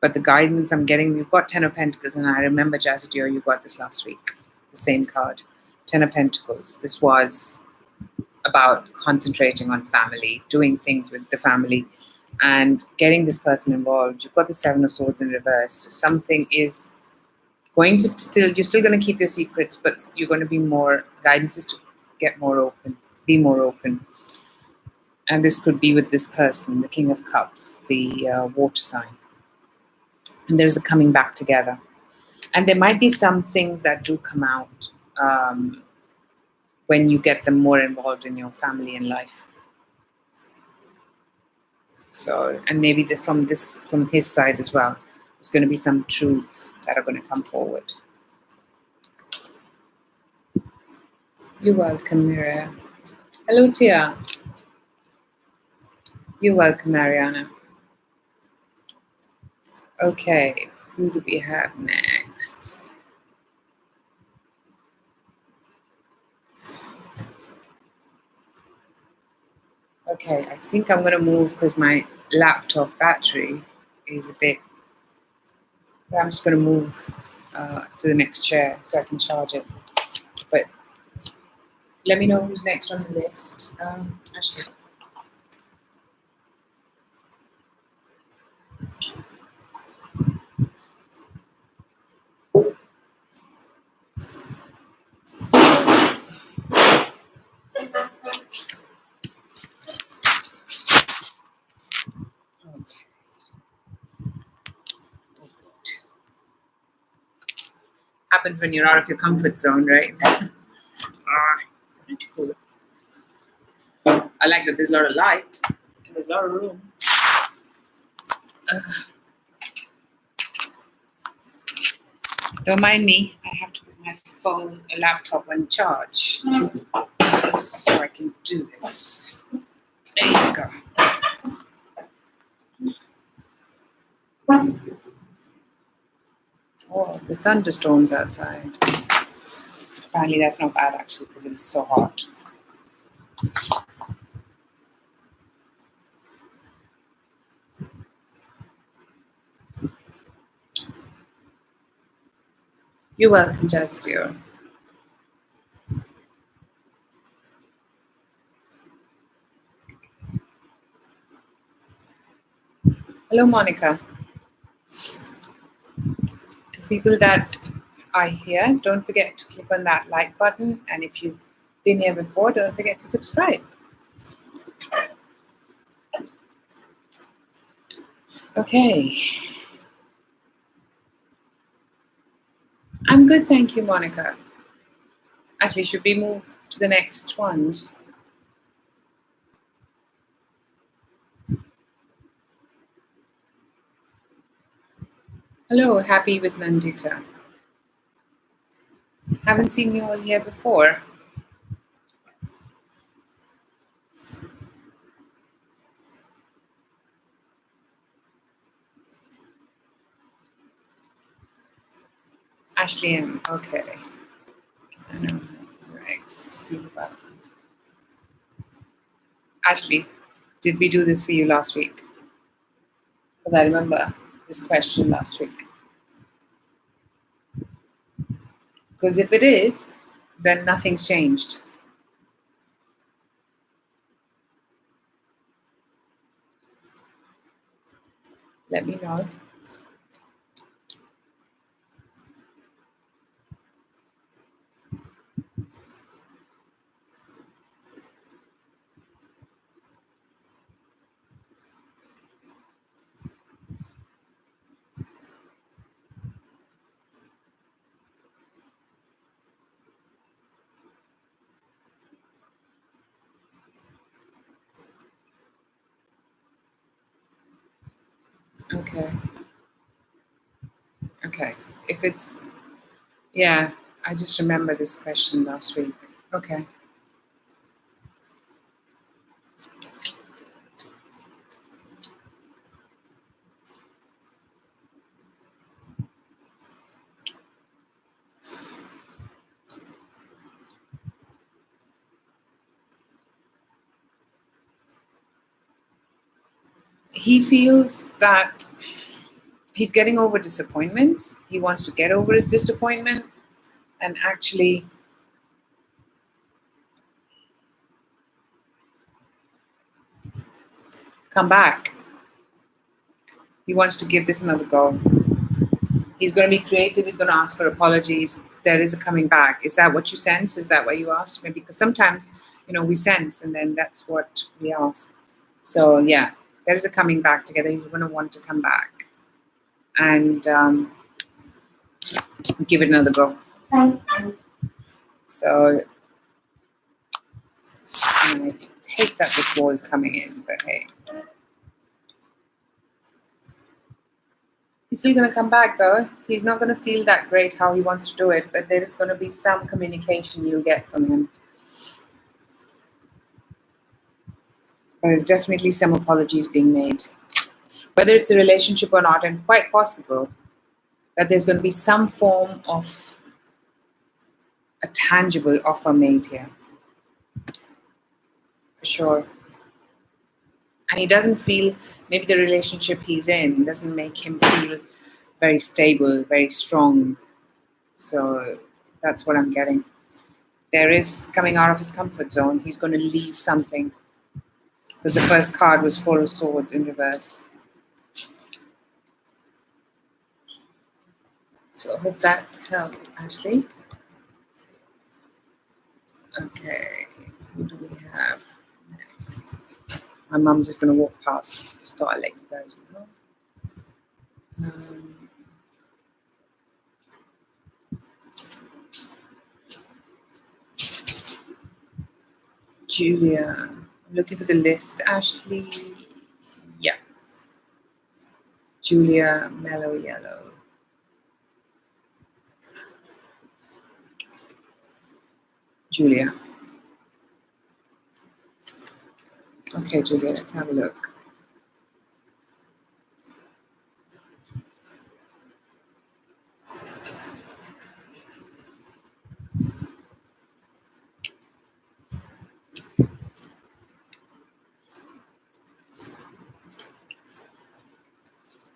But the guidance I'm getting, you've got 10 of Pentacles, and I remember, Jazzy Dior, you got this last week, the same card, 10 of Pentacles. This was about concentrating on family, doing things with the family, and getting this person involved. You've got the Seven of Swords in reverse. So something is going to you're still going to keep your secrets, but you're going to be more, guidance is to get more open, be more open. And this could be with this person, the King of Cups, the water sign. And there's a coming back together. And there might be some things that do come out when you get them more involved in your family and life. So, and maybe from his side as well, there's going to be some truths that are going to come forward. You're welcome, Maria. Hello, Tia. You're welcome, Mariana. Okay, who do we have next? Okay, I think I'm going to move because my laptop battery is a bit... I'm just going to move to the next chair so I can charge it. But let me know who's next on the list. Ashley. Okay. Happens when you're out of your comfort zone, right? Cool. I like that there's a lot of light and there's a lot of room. Don't mind me. I have to put my phone, a laptop on charge so I can do this. There you go. Oh, the thunderstorms outside. Apparently that's not bad actually because it's so hot. You're welcome, Jazz dear. Hello, Monica. To people that are here, don't forget to click on that like button. And if you've been here before, don't forget to subscribe. Okay. I'm good, thank you, Monica. Actually, should we move to the next ones? Hello, happy with Nandita. Haven't seen you all here before. Ashley M. Okay. I know your ex feel about it. Ashley, did we do this for you last week? Because I remember this question last week. Because if it is, then nothing's changed. Let me know. Okay. Okay. If it's... Yeah, I just remember this question last week. Okay. He feels that he's getting over disappointments. He wants to get over his disappointment and actually come back. He wants to give this another go. He's going to be creative. He's going to ask for apologies. There is a coming back. Is that what you sense? Is that what you asked? Maybe because sometimes, we sense and then that's what we ask. So yeah, there is a coming back together. He's going to want to come back and give it another go. So I hate that this ball is coming in, but hey. He's still going to come back though. He's not going to feel that great how he wants to do it, but there is going to be some communication you'll get from him. But there's definitely some apologies being made. Whether it's a relationship or not, and quite possible that there's going to be some form of a tangible offer made here. For sure. And he doesn't feel, maybe the relationship he's in doesn't make him feel very stable, very strong. So that's what I'm getting. There is coming out of his comfort zone. He's going to leave something. Because the first card was Four of Swords in reverse. So I hope that helped, Ashley. Okay, who do we have next? My mum's just going to walk past. Just thought I'd let you guys know. Julia. I'm looking for the list. Ashley. Yeah. Julia, Mellow Yellow. Julia. Okay, Julia, let's have a look.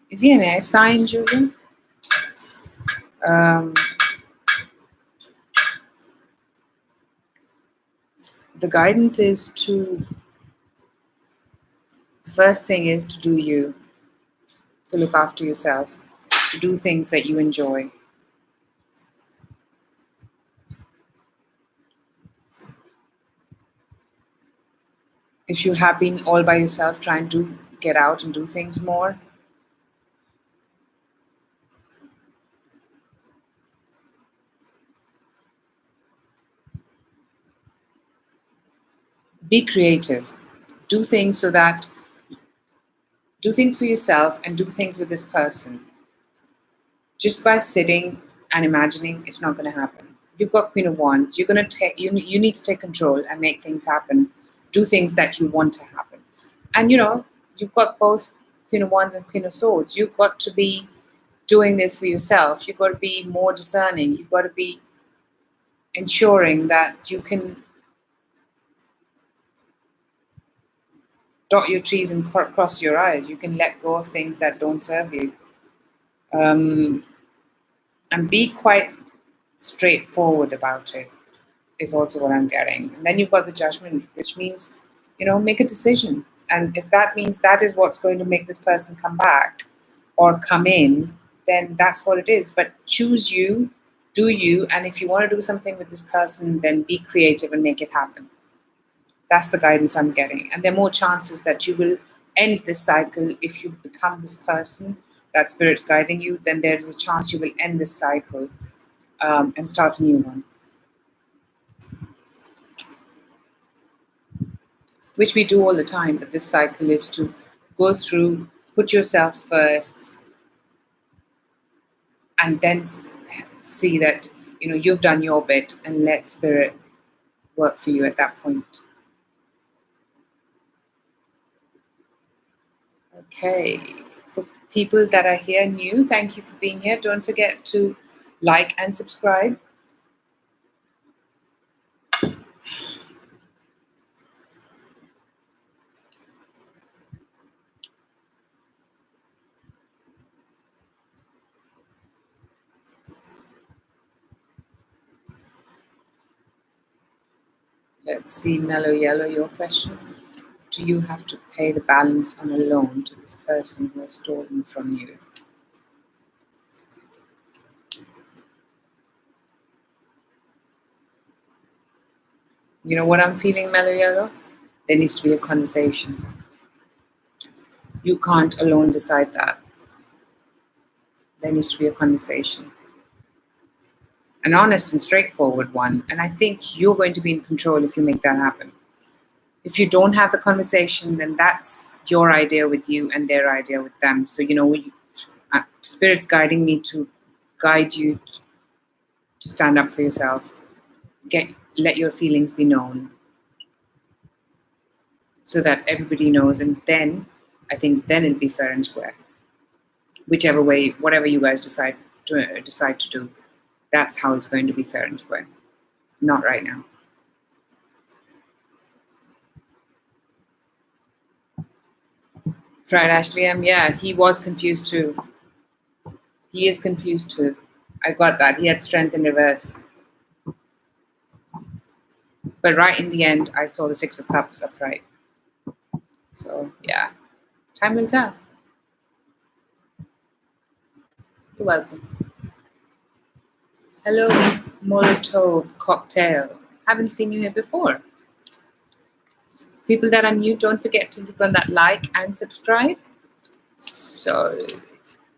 Is he an air sign, Julia? The guidance is to, the first thing is to do you, to look after yourself, to do things that you enjoy. If you have been all by yourself trying to get out and do things more, be creative. Do things so that, do things for yourself and do things with this person. Just by sitting and imagining, it's not going to happen. You've got Queen of Wands. You're going to take, you need to take control and make things happen. Do things that you want to happen. And you've got both Queen of Wands and Queen of Swords. You've got to be doing this for yourself. You've got to be more discerning. You've got to be ensuring that you can dot your T's and cross your I's. You can let go of things that don't serve you. And be quite straightforward about it is also what I'm getting. And then you've got the Judgment, which means, make a decision. And if that means that is what's going to make this person come back or come in, then that's what it is. But choose you, do you, and if you want to do something with this person, then be creative and make it happen. That's the guidance I'm getting. And there are more chances that you will end this cycle if you become this person that Spirit's guiding you, then there is a chance you will end this cycle and start a new one. Which we do all the time, but this cycle is to go through, put yourself first, and then see that you've done your bit and let Spirit work for you at that point. Okay, for people that are here new, thank you for being here. Don't forget to like and subscribe. Let's see, Mellow Yellow, your question. Do you have to pay the balance on a loan to this person who has stolen from you? You know what I'm feeling, Mellow Yellow? There needs to be a conversation. You can't alone decide that. There needs to be a conversation. An honest and straightforward one. And I think you're going to be in control if you make that happen. If you don't have the conversation, then that's your idea with you and their idea with them. So, Spirit's guiding me to guide you to stand up for yourself. Let your feelings be known so that everybody knows, and then I think then it'll be fair and square. Whichever way, whatever you guys decide to do, that's how it's going to be fair and square. Not right now. Right, Ashley? Yeah, he was confused too. He is confused too. I got that. He had strength in reverse. But right in the end, I saw the Six of Cups upright. So, yeah, time will tell. You're welcome. Hello, Molotov Cocktail. Haven't seen you here before. People that are new, don't forget to click on that like and subscribe. So,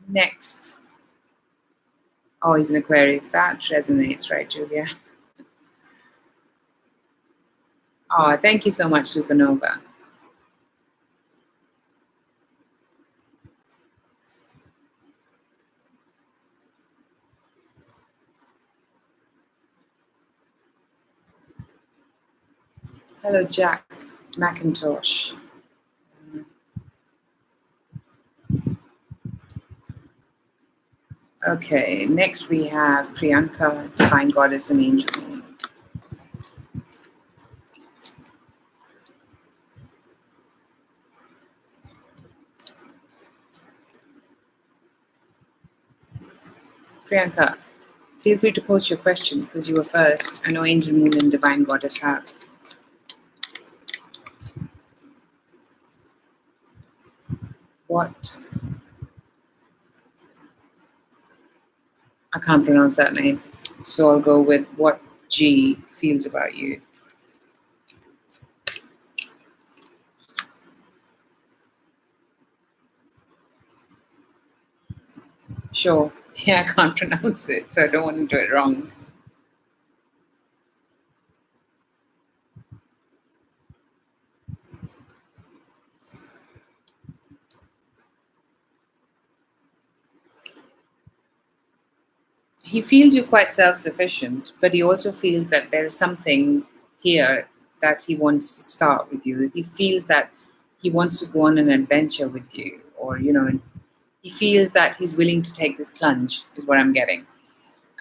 next. Oh, he's an Aquarius. That resonates, right, Julia? Oh, thank you so much, Supernova. Hello, Jack McIntosh. Okay, next we have Priyanka, Divine Goddess and Angel Moon. Priyanka, feel free to post your question because you were first. I know Angel Moon and Divine Goddess have. What? I can't pronounce that name. So I'll go with what G feels about you. Sure. Yeah, I can't pronounce it, so I don't want to do it wrong. He feels you're quite self-sufficient, but he also feels that there's something here that he wants to start with you. He feels that he wants to go on an adventure with you, or he feels that he's willing to take this plunge, is what I'm getting.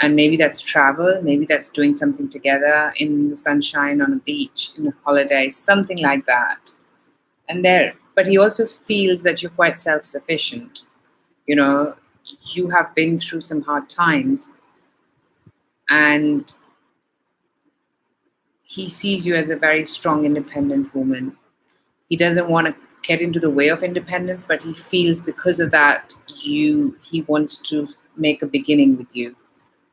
And maybe that's travel, maybe that's doing something together in the sunshine on a beach, in a holiday, something like that. But he also feels that you're quite self-sufficient. You have been through some hard times, and he sees you as a very strong, independent woman. He doesn't want to get into the way of independence, but he feels because of that, he wants to make a beginning with you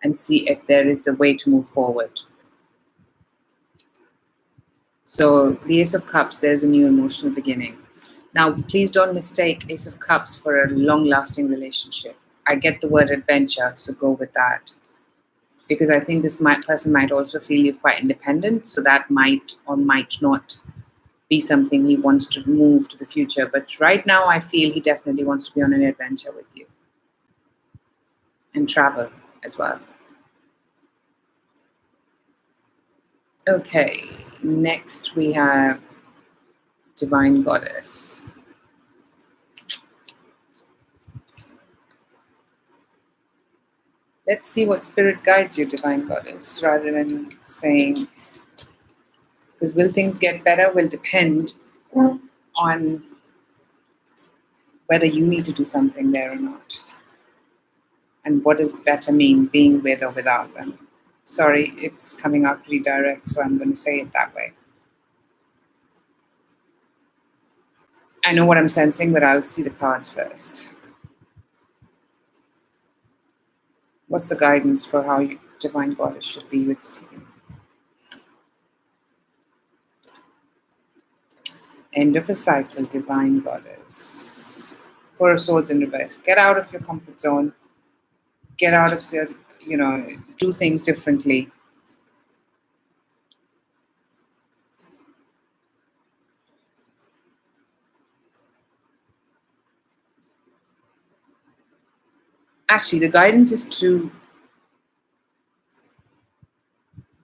and see if there is a way to move forward. So the Ace of Cups, there's a new emotional beginning. Now, please don't mistake Ace of Cups for a long-lasting relationship. I get the word adventure, so go with that. Because I think this person might also feel you're quite independent, so that might or might not be something he wants to move to the future. But right now, I feel he definitely wants to be on an adventure with you and travel as well. Okay, next we have Divine Goddess. Let's see what spirit guides you, Divine Goddess, rather than saying, because will things get better will depend on whether you need to do something there or not. And what does better mean, being with or without them? Sorry, it's coming out pretty direct, so I'm going to say it that way. I know what I'm sensing, but I'll see the cards first. What's the guidance for how Divine Goddess should be with Stephen? End of a cycle, Divine Goddess. Four of Swords in reverse. Get out of your comfort zone. Get out of your, do things differently. Actually, the guidance is to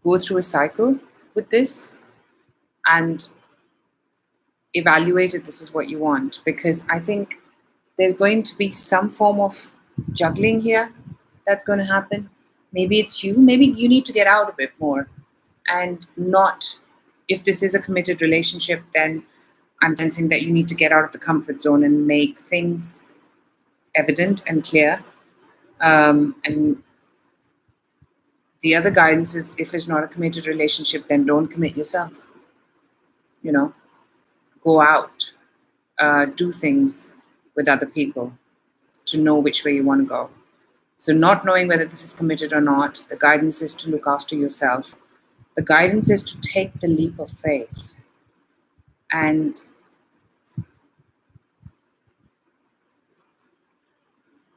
go through a cycle with this and evaluate if this is what you want, because I think there's going to be some form of juggling here that's going to happen. Maybe it's you, maybe you need to get out a bit more and not, if this is a committed relationship, then I'm sensing that you need to get out of the comfort zone and make things evident and clear. And the other guidance is, if it's not a committed relationship, then don't commit yourself. You know, go out, do things with other people to know which way you want to go. So not knowing whether this is committed or not, the guidance is to look after yourself. The guidance is to take the leap of faith and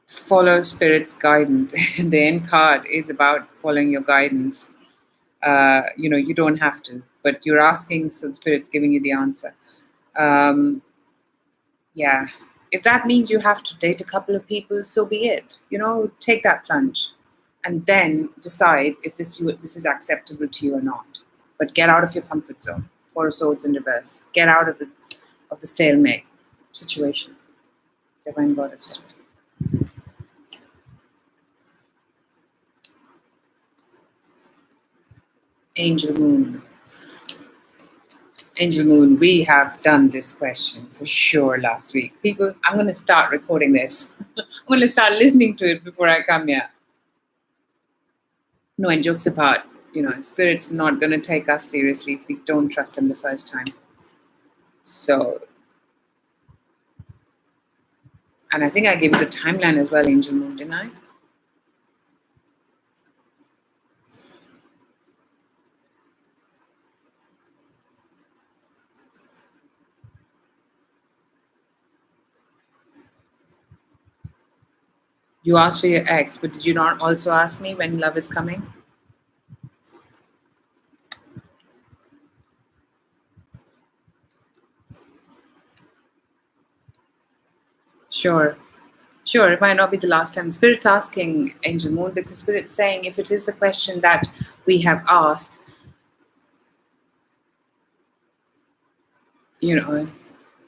follow Spirit's guidance. The end card is about following your guidance. You don't have to, but you're asking, so Spirit's giving you the answer. Yeah. If that means you have to date a couple of people, so be it. Take that plunge and then decide if this is acceptable to you or not. But get out of your comfort zone. Four of Swords in reverse. Get out of the stalemate situation. Divine Goddess. Angel Moon. Angel Moon, we have done this question for sure last week. People, I'm going to start recording this. I'm going to start listening to it before I come here. No, and jokes apart, Spirit's not going to take us seriously if we don't trust them the first time. So, and I think I gave you the timeline as well, Angel Moon, didn't I? You asked for your ex, but did you not also ask me when love is coming? Sure, it might not be the last time. Spirit's asking, Angel Moon, because Spirit's saying if it is the question that we have asked, in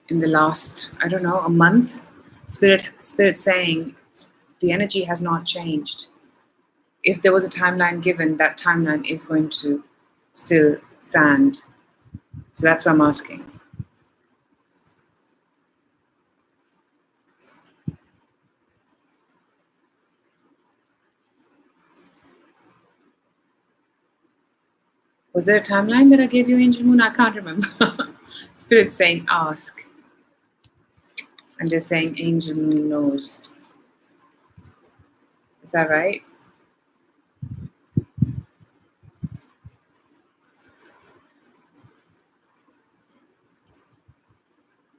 the last, I don't know, a month, Spirit's saying the energy has not changed. If there was a timeline given, that timeline is going to still stand. So that's why I'm asking. Was there a timeline that I gave you, Angel Moon? I can't remember. Spirit's saying ask. And they're saying Angel Moon knows. Is that right?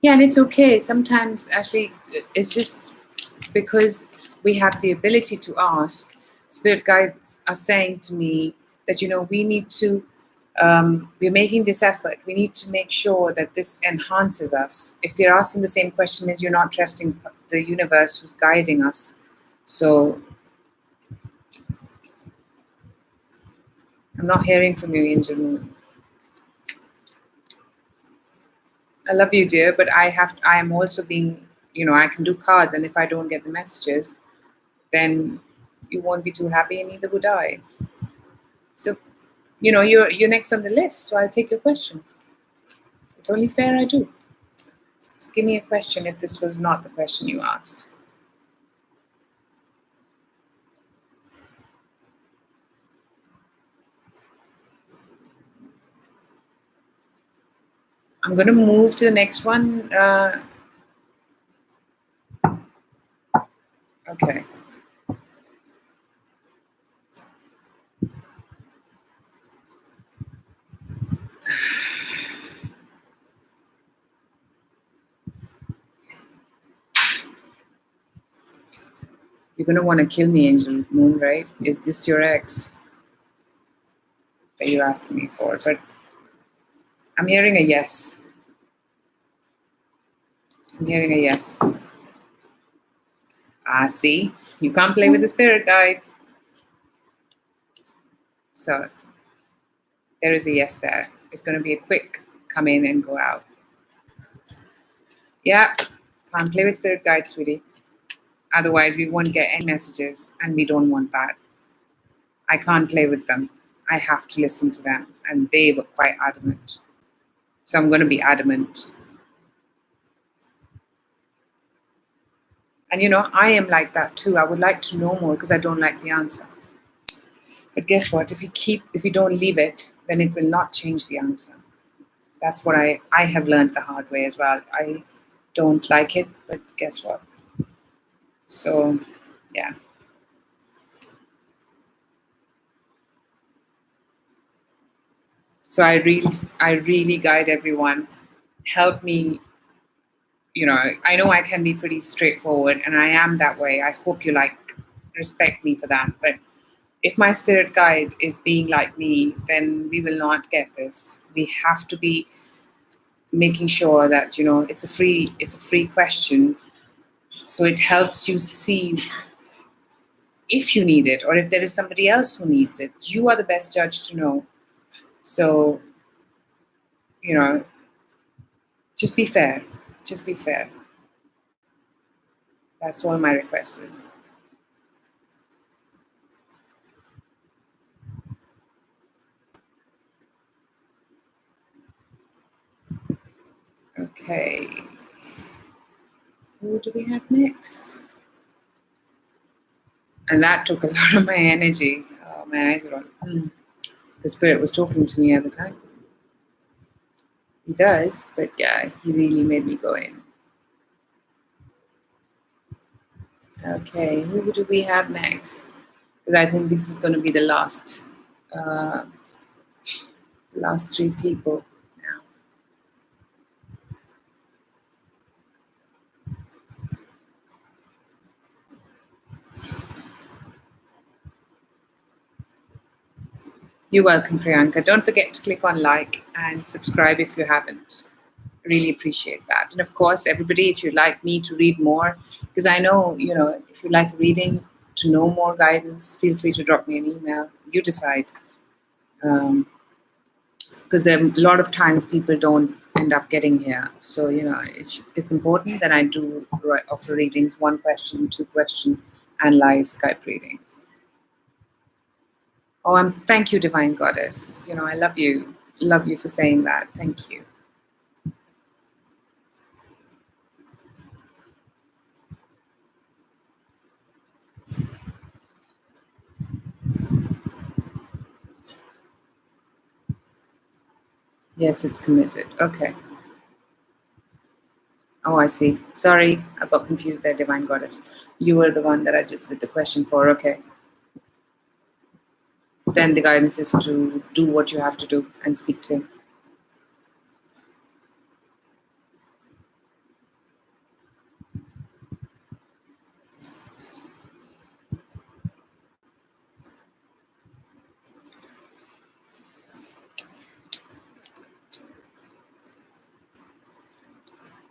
Yeah, and it's okay. Sometimes, actually, it's just because we have the ability to ask. Spirit guides are saying to me that, we need to, we're making this effort. We need to make sure that this enhances us. If you're asking the same question, is you're not trusting the universe who's guiding us. So I'm not hearing from you, Angel Moon. I love you, dear, but I am also being, I can do cards, and if I don't get the messages, then you won't be too happy, and neither would I. So, you're next on the list, so I'll take your question. It's only fair I do. So give me a question if this was not the question you asked. I'm going to move to the next one. Okay. You're going to want to kill me, Angel Moon, right? Is this your ex that you're asking me for? But I'm hearing a yes. I'm hearing a yes. See, you can't play with the spirit guides. So there is a yes there. It's going to be a quick come in and go out. Yeah, can't play with spirit guides, sweetie. Otherwise, we won't get any messages, and we don't want that. I can't play with them. I have to listen to them, and they were quite adamant. So I'm going to be adamant. And I am like that too. I would like to know more because I don't like the answer. But guess what? If you don't leave it, then it will not change the answer. That's what I have learned the hard way as well. I don't like it, but guess what? So, yeah. So I really guide everyone. Help me. I know I can be pretty straightforward, and I am that way. I hope you respect me for that. But if my spirit guide is being like me, then we will not get this. We have to be making sure that it's a free question, so it helps you see if you need it or if there is somebody else who needs it. You are the best judge to know. So just be fair. Just be fair. That's all my request is. Okay. Who do we have next? And that took a lot of my energy. Oh, my eyes are on. The spirit was talking to me at the time. He does, but yeah, he really made me go in. Okay, who do we have next? Because I think this is going to be the last three people now. You're welcome, Priyanka. Don't forget to click on like and subscribe if you haven't. Really appreciate that. And of course, everybody, if you'd like me to read more, because I know, if you like reading to know more guidance, feel free to drop me an email. You decide. Because a lot of times people don't end up getting here. So, if it's important that I do offer readings, 1 question, 2 question, and live Skype readings. Oh, thank you, Divine Goddess. I love you. Love you for saying that. Thank you. Yes, it's committed. Okay. Oh, I see. Sorry, I got confused there, Divine Goddess. You were the one that I just did the question for. Okay. Then the guidance is to do what you have to do and speak to him.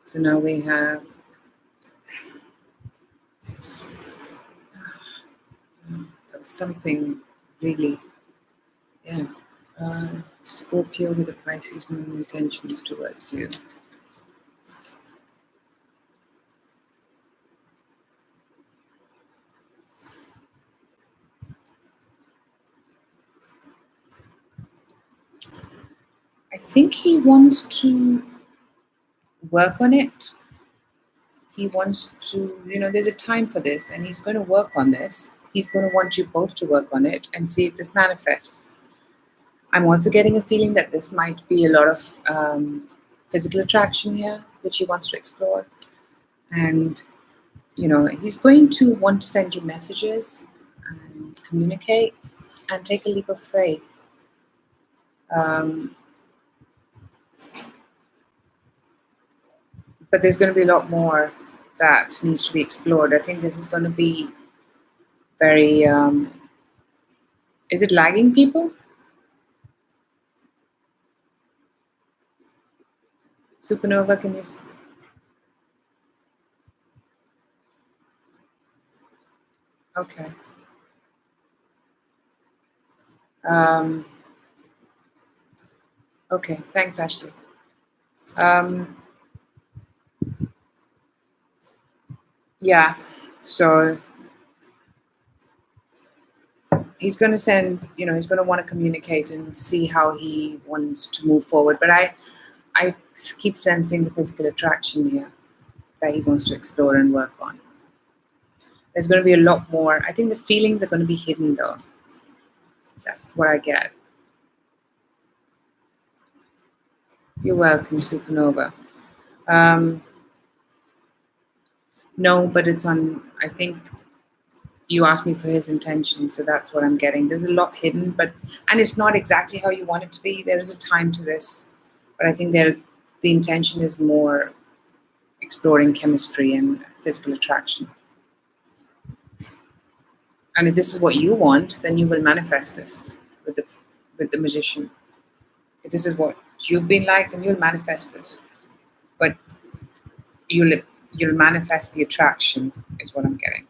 So now we have there was something really, yeah. Scorpio with the Pisces moon intentions towards you. I think he wants to work on it. He wants to, there's a time for this, and he's going to work on this. He's going to want you both to work on it and see if this manifests. I'm also getting a feeling that this might be a lot of physical attraction here, which he wants to explore. And, he's going to want to send you messages and communicate and take a leap of faith. But there's going to be a lot more that needs to be explored. I think this is going to be very... is it lagging, people? Supernova, can you... Okay. Um, okay. Thanks, Ashley. Yeah. So he's going to send, he's going to want to communicate and see how he wants to move forward. But I keep sensing the physical attraction here that he wants to explore and work on. There's going to be a lot more. I think the feelings are going to be hidden, though. That's what I get. You're welcome, Supernova. No, but it's on, I think you asked me for his intention, so that's what I'm getting. There's a lot hidden, and it's not exactly how you want it to be. There is a time to this, but I think the intention is more exploring chemistry and physical attraction. And if this is what you want, then you will manifest this with the magician. If this is what you've been like, then you'll manifest this. But you'll manifest the attraction, is what I'm getting.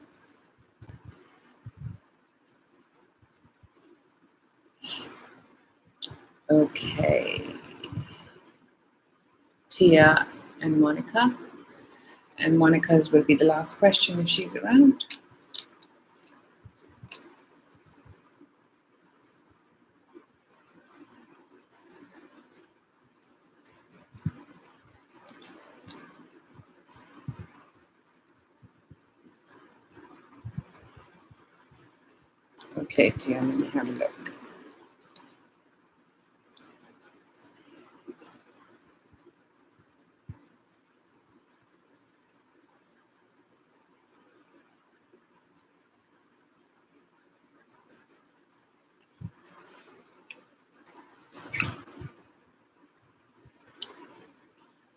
Okay. Tia and Monica. And Monica's will be the last question if she's around. Okay, Tia, let me have a look.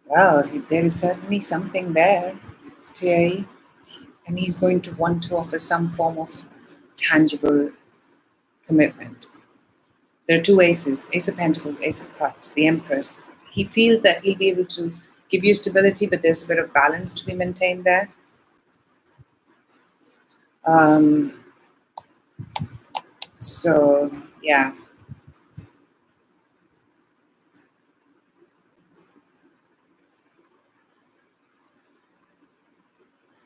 Well, there is certainly something there, Tia, and he's going to want to offer some form of tangible commitment. There are two aces, Ace of Pentacles, Ace of Cups, the Empress. He feels that he'll be able to give you stability, but there's a bit of balance to be maintained there. So, yeah.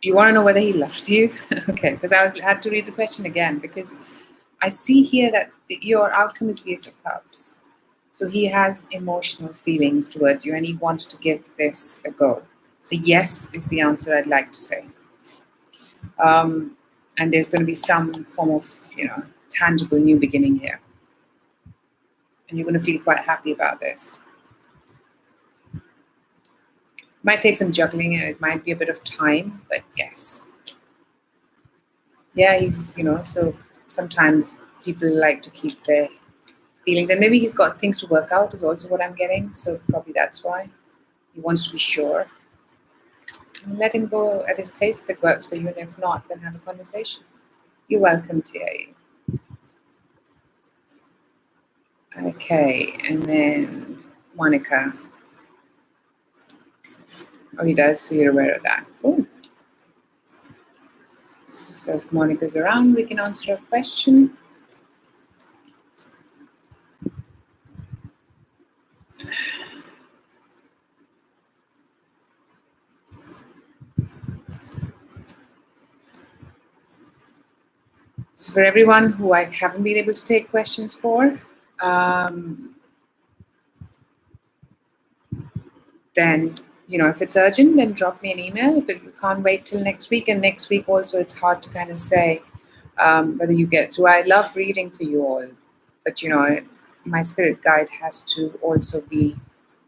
You want to know whether he loves you? Okay, because I had to read the question again, because I see here that your outcome is the Ace of Cups. So he has emotional feelings towards you and he wants to give this a go. So yes is the answer I'd like to say. And there's going to be some form of, tangible new beginning here. And you're going to feel quite happy about this. Might take some juggling and it might be a bit of time, but yes. Yeah, he's, so sometimes people like to keep their feelings, and maybe he's got things to work out is also what I'm getting. So probably that's why he wants to be sure. And let him go at his pace if it works for you, and if not, then have a conversation. You're welcome, Tia. Okay, and then Monica. Oh, he does, so you're aware of that. Cool. So if Monica's around, we can answer a question. So for everyone who I haven't been able to take questions for, then, if it's urgent, then drop me an email. If you can't wait till next week, and next week also it's hard to kind of say whether you get through. I love reading for you all, but my spirit guide has to also be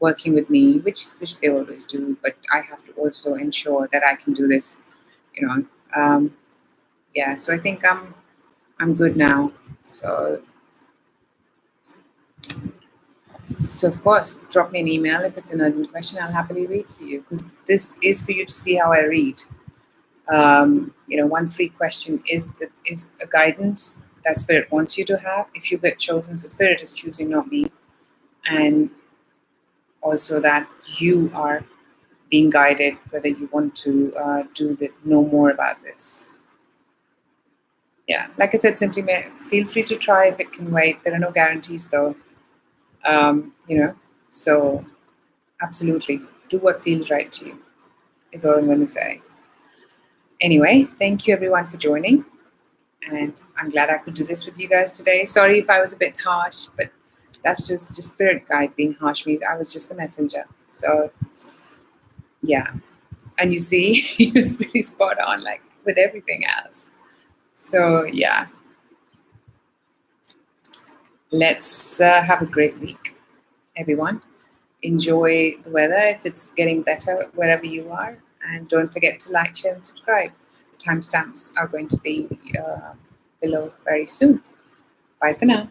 working with me, which they always do, but I have to also ensure that I can do this, yeah, so I think I'm good now. So of course, drop me an email if it's an urgent question. I'll happily read for you, because this is for you to see how I read. One free question is a guidance that Spirit wants you to have. If you get chosen, so Spirit is choosing, not me. And also that you are being guided whether you want to know more about this. Yeah, like I said, simply feel free to try if it can wait. There are no guarantees though. So absolutely do what feels right to you is all I'm going to say. Anyway, thank you everyone for joining, and I'm glad I could do this with you guys today. Sorry if I was a bit harsh, but that's just spirit guide. Being harsh means I was just the messenger. So yeah, and you see, he was pretty spot on, like with everything else. So yeah, let's have a great week, everyone. Enjoy the weather if it's getting better wherever you are, and don't forget to like, share, and subscribe. The timestamps are going to be below very soon. Bye for now.